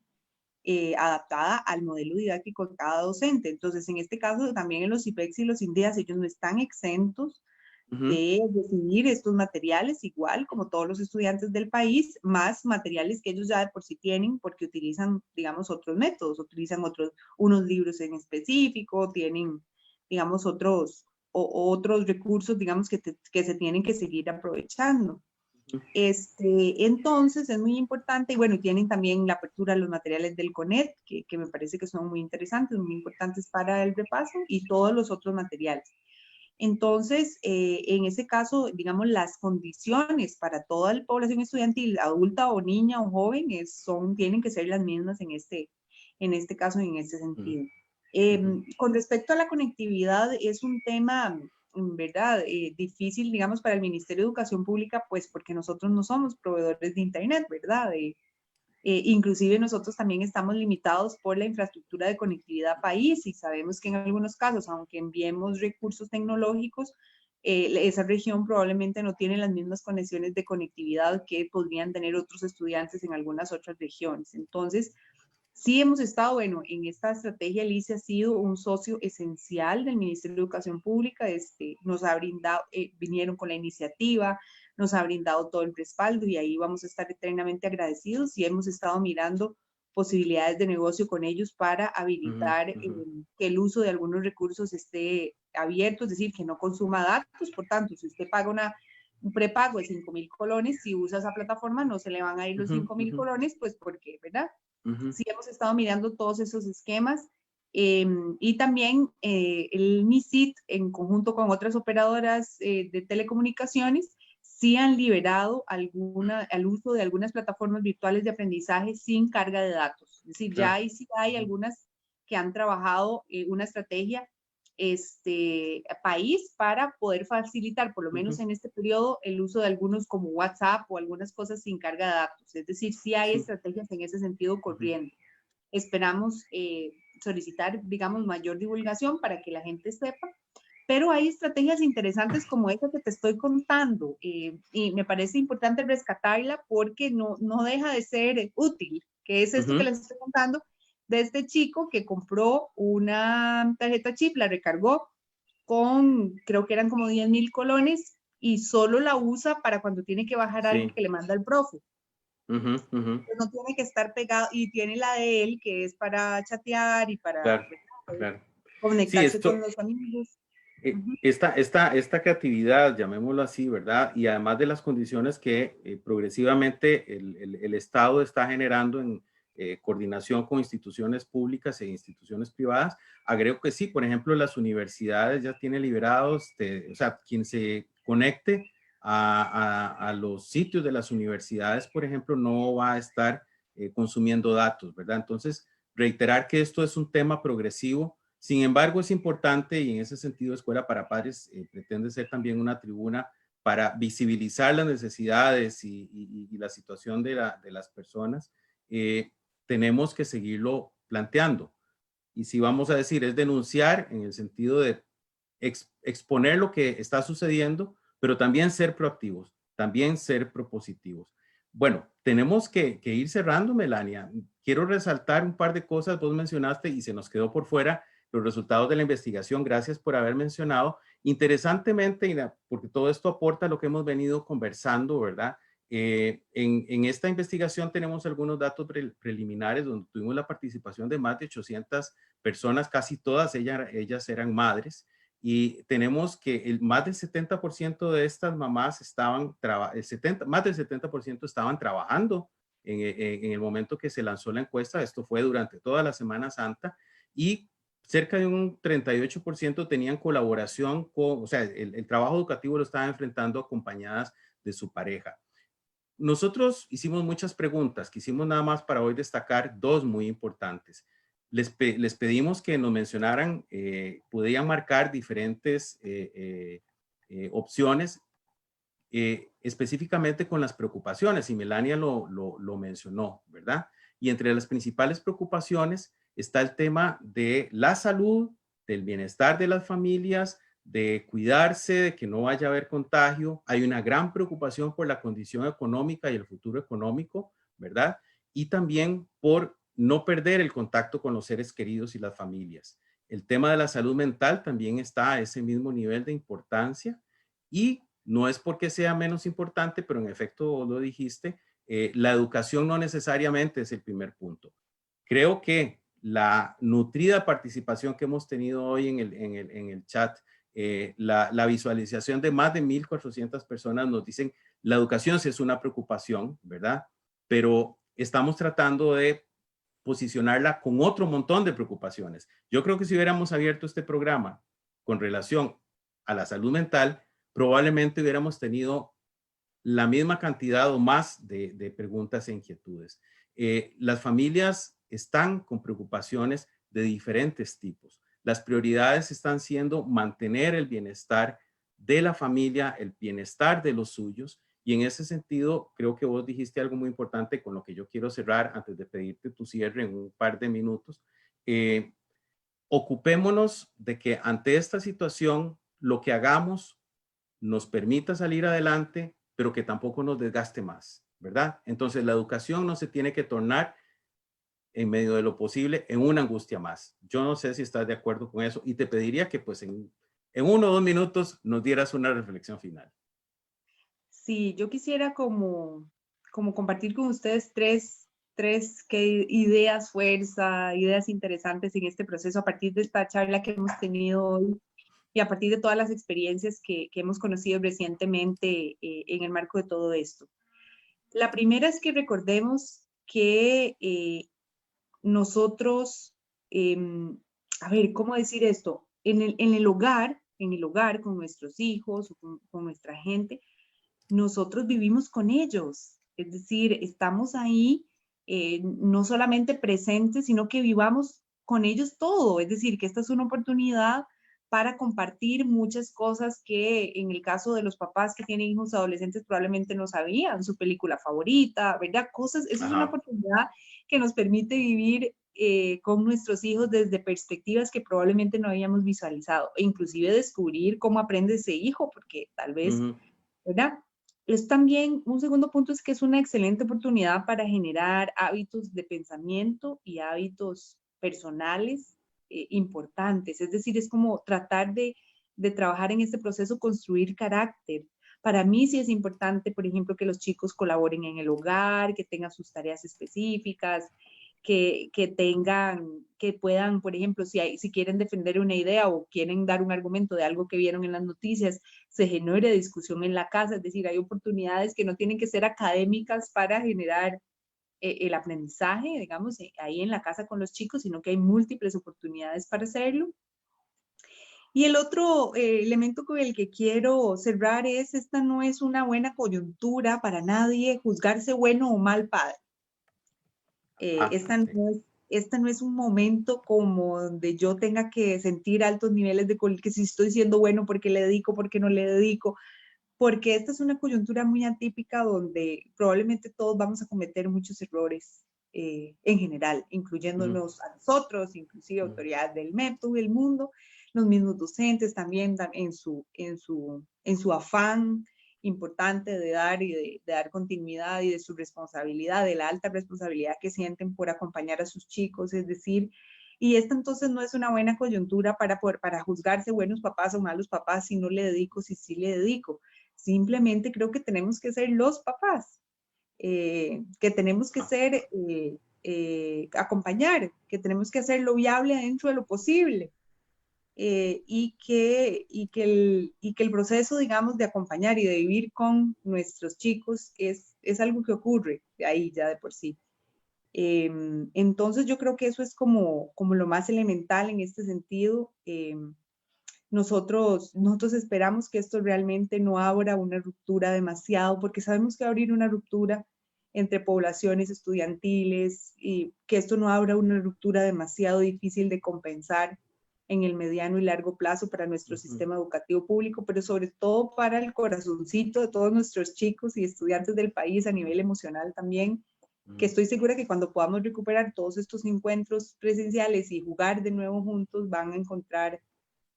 adaptada al modelo didáctico de cada docente. Entonces, en este caso, también en los IPEX y los INDEAS, ellos no están exentos de recibir estos materiales, igual como todos los estudiantes del país, más materiales que ellos ya de por sí tienen, porque utilizan, digamos, otros métodos, utilizan unos libros en específico, tienen, digamos, otros recursos, digamos, que se tienen que seguir aprovechando. Entonces es muy importante, y bueno, tienen también la apertura de los materiales del CONET, que me parece que son muy interesantes, muy importantes para el repaso, y todos los otros materiales. Entonces, en ese caso, digamos, las condiciones para toda la población estudiantil, adulta o niña o joven, tienen que ser las mismas en este caso y en este sentido. Con respecto a la conectividad, es un tema, en verdad, difícil, digamos, para el Ministerio de Educación Pública, pues porque nosotros no somos proveedores de Internet, ¿verdad? Inclusive nosotros también estamos limitados por la infraestructura de conectividad país y sabemos que en algunos casos, aunque enviemos recursos tecnológicos, esa región probablemente no tiene las mismas conexiones de conectividad que podrían tener otros estudiantes en algunas otras regiones. Entonces, sí hemos estado, bueno, en esta estrategia, el ICE ha sido un socio esencial del Ministerio de Educación Pública, nos ha brindado, vinieron con la iniciativa, nos ha brindado todo el respaldo y ahí vamos a estar eternamente agradecidos y hemos estado mirando posibilidades de negocio con ellos para habilitar que el uso de algunos recursos esté abierto, es decir, que no consuma datos. Por tanto, si usted paga un prepago de 5,000 colones, si usa esa plataforma no se le van a ir los 5,000 colones, pues porque, ¿verdad? Sí hemos estado mirando todos esos esquemas y también el MISIT en conjunto con otras operadoras de telecomunicaciones sí han liberado al uso de algunas plataformas virtuales de aprendizaje sin carga de datos. Es decir, ya sí hay algunas que han trabajado una estrategia país para poder facilitar, por lo menos en este periodo, el uso de algunos como WhatsApp o algunas cosas sin carga de datos. Es decir, sí hay estrategias en ese sentido corriendo. Esperamos solicitar, digamos, mayor divulgación para que la gente sepa, pero hay estrategias interesantes como esta que te estoy contando y me parece importante rescatarla porque no deja de ser útil, que es esto que les estoy contando, de este chico que compró una tarjeta chip, la recargó con, creo que eran como 10,000 colones y solo la usa para cuando tiene que bajar algo que le manda el profe. Pues no tiene que estar pegado y tiene la de él que es para chatear y para conectarse con los amigos. Esta creatividad, llamémoslo así, ¿verdad? Y además de las condiciones que progresivamente el Estado está generando en coordinación con instituciones públicas e instituciones privadas, agrego que sí, por ejemplo, las universidades ya tienen liberados, o sea, quien se conecte a los sitios de las universidades, por ejemplo, no va a estar consumiendo datos, ¿verdad? Entonces, reiterar que esto es un tema progresivo. Sin embargo, es importante y en ese sentido Escuela para Padres pretende ser también una tribuna para visibilizar las necesidades y la situación de las personas. Tenemos que seguirlo planteando. Y si vamos a decir, es denunciar en el sentido de exponer lo que está sucediendo, pero también ser proactivos, también ser propositivos. Bueno, tenemos que ir cerrando, Melania. Quiero resaltar un par de cosas. Vos mencionaste y se nos quedó por fuera los resultados de la investigación. Gracias por haber mencionado. Interesantemente, porque todo esto aporta a lo que hemos venido conversando, ¿verdad? En esta investigación tenemos algunos datos preliminares donde tuvimos la participación de más de 800 personas, casi todas ellas eran madres, y tenemos que más del 70% de estas mamás más del 70% estaban trabajando en el momento que se lanzó la encuesta. Esto fue durante toda la Semana Santa y cerca de un 38% tenían colaboración o sea, el trabajo educativo lo estaban enfrentando acompañadas de su pareja. Nosotros hicimos muchas preguntas, quisimos nada más para hoy destacar dos muy importantes. Les pedimos que nos mencionaran, podían marcar diferentes opciones, específicamente con las preocupaciones, y Melania lo mencionó, ¿verdad? Y entre las principales preocupaciones está el tema de la salud, del bienestar de las familias, de cuidarse, de que no vaya a haber contagio. Hay una gran preocupación por la condición económica y el futuro económico, ¿verdad? Y también por no perder el contacto con los seres queridos y las familias. El tema de la salud mental también está a ese mismo nivel de importancia y no es porque sea menos importante, pero en efecto lo dijiste, la educación no necesariamente es el primer punto. Creo que la nutrida participación que hemos tenido hoy en el chat, la visualización de más de 1,400 personas nos dicen La educación sí es una preocupación, ¿verdad? Pero estamos tratando de posicionarla con otro montón de preocupaciones. Yo creo que si hubiéramos abierto este programa con relación a la salud mental, probablemente hubiéramos tenido la misma cantidad o más de preguntas e inquietudes. Las familias están con preocupaciones de diferentes tipos. Las prioridades están siendo mantener el bienestar de la familia, el bienestar de los suyos, y en ese sentido creo que vos dijiste algo muy importante con lo que yo quiero cerrar antes de pedirte tu cierre en un par de minutos. Ocupémonos de que ante esta situación lo que hagamos nos permita salir adelante, pero que tampoco nos desgaste más, ¿verdad? Entonces la educación no se tiene que tornar en medio de lo posible en una angustia más. Yo no sé si estás de acuerdo con eso y te pediría que pues en 1 o 2 minutos nos dieras una reflexión final. Sí, yo quisiera como compartir con ustedes tres ideas, ideas interesantes en este proceso a partir de esta charla que hemos tenido hoy y a partir de todas las experiencias que hemos conocido recientemente en el marco de todo esto. La primera es que recordemos que nosotros, a ver, ¿cómo decir esto? En el hogar con nuestros hijos, con nuestra gente, nosotros vivimos con ellos. Es decir, estamos ahí no solamente presentes, sino que vivamos con ellos todo. Es decir, que esta es una oportunidad para compartir muchas cosas que en el caso de los papás que tienen hijos adolescentes probablemente no sabían, su película favorita, ¿verdad? Cosas, esa es una oportunidad que nos permite vivir con nuestros hijos desde perspectivas que probablemente no habíamos visualizado, e inclusive descubrir cómo aprende ese hijo, porque tal vez, ¿verdad? Es también, un segundo punto es que es una excelente oportunidad para generar hábitos de pensamiento y hábitos personales importantes. Es decir, es como tratar de trabajar en este proceso, construir carácter. Para mí sí es importante, por ejemplo, que los chicos colaboren en el hogar, que tengan sus tareas específicas, que puedan, por ejemplo, si quieren defender una idea o quieren dar un argumento de algo que vieron en las noticias, se genere discusión en la casa. Es decir, hay oportunidades que no tienen que ser académicas para generar el aprendizaje, digamos, ahí en la casa con los chicos, sino que hay múltiples oportunidades para hacerlo. Y el otro elemento con el que quiero cerrar es, esta no es una buena coyuntura para nadie juzgarse bueno o mal padre. Esta no es un momento como donde yo tenga que sentir altos niveles de que si estoy siendo bueno, porque le dedico, porque no le dedico, porque esta es una coyuntura muy atípica donde probablemente todos vamos a cometer muchos errores en general, incluyéndonos a nosotros, inclusive autoridades del MEP, todo el mundo, los mismos docentes también en su afán importante de dar y de dar continuidad y de su responsabilidad, de la alta responsabilidad que sienten por acompañar a sus chicos. Es decir, y esta entonces no es una buena coyuntura para juzgarse buenos papás o malos papás, si no le dedico, si sí le dedico. Simplemente creo que tenemos que ser los papás, que tenemos que ser, acompañar, que tenemos que hacer lo viable dentro de lo posible. Y que el proceso, digamos, de acompañar y de vivir con nuestros chicos es algo que ocurre ahí ya de por sí. Entonces yo creo que eso es como lo más elemental en este sentido. Nosotros esperamos que esto realmente no abra una ruptura demasiado, porque sabemos que abrir una ruptura entre poblaciones estudiantiles y que esto no abra una ruptura demasiado difícil de compensar en el mediano y largo plazo para nuestro sistema educativo público, pero sobre todo para el corazoncito de todos nuestros chicos y estudiantes del país a nivel emocional también, que estoy segura que cuando podamos recuperar todos estos encuentros presenciales y jugar de nuevo juntos, van a encontrar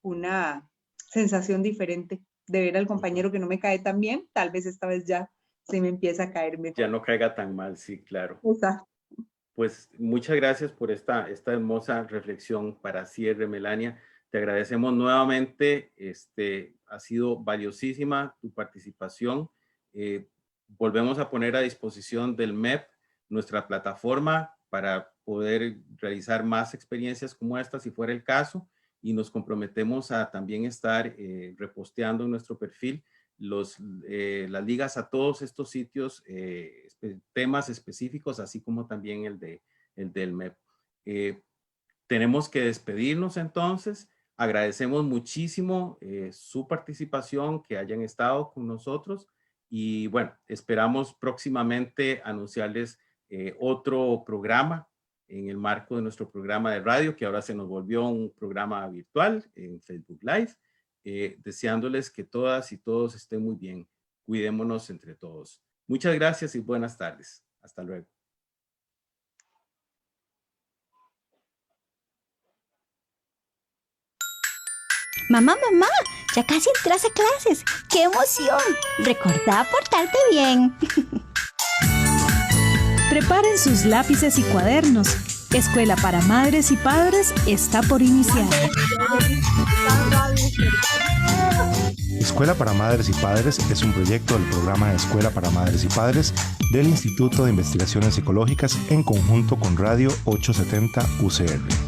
una sensación diferente de ver al compañero que no me cae tan bien, tal vez esta vez ya se me empieza a caer mejor. Ya no caiga tan mal, sí, claro. Exacto. Pues muchas gracias por esta hermosa reflexión para cierre, Melania. Te agradecemos nuevamente. Ha sido valiosísima tu participación. Volvemos a poner a disposición del MEP nuestra plataforma para poder realizar más experiencias como esta, si fuera el caso, y nos comprometemos a también estar reposteando en nuestro perfil las ligas a todos estos sitios, temas específicos, así como también el del MEP. Tenemos que despedirnos entonces. Agradecemos muchísimo su participación, que hayan estado con nosotros y bueno, esperamos próximamente anunciarles otro programa en el marco de nuestro programa de radio, que ahora se nos volvió un programa virtual en Facebook Live, deseándoles que todas y todos estén muy bien. Cuidémonos entre todos. Muchas gracias y buenas tardes. Hasta luego. Mamá, ya casi entras a clases. ¡Qué emoción! Recordá portarte bien. Preparen sus lápices y cuadernos. Escuela para Madres y Padres está por iniciar. Escuela para Madres y Padres es un proyecto del programa Escuela para Madres y Padres del Instituto de Investigaciones Psicológicas en conjunto con Radio 870 UCR.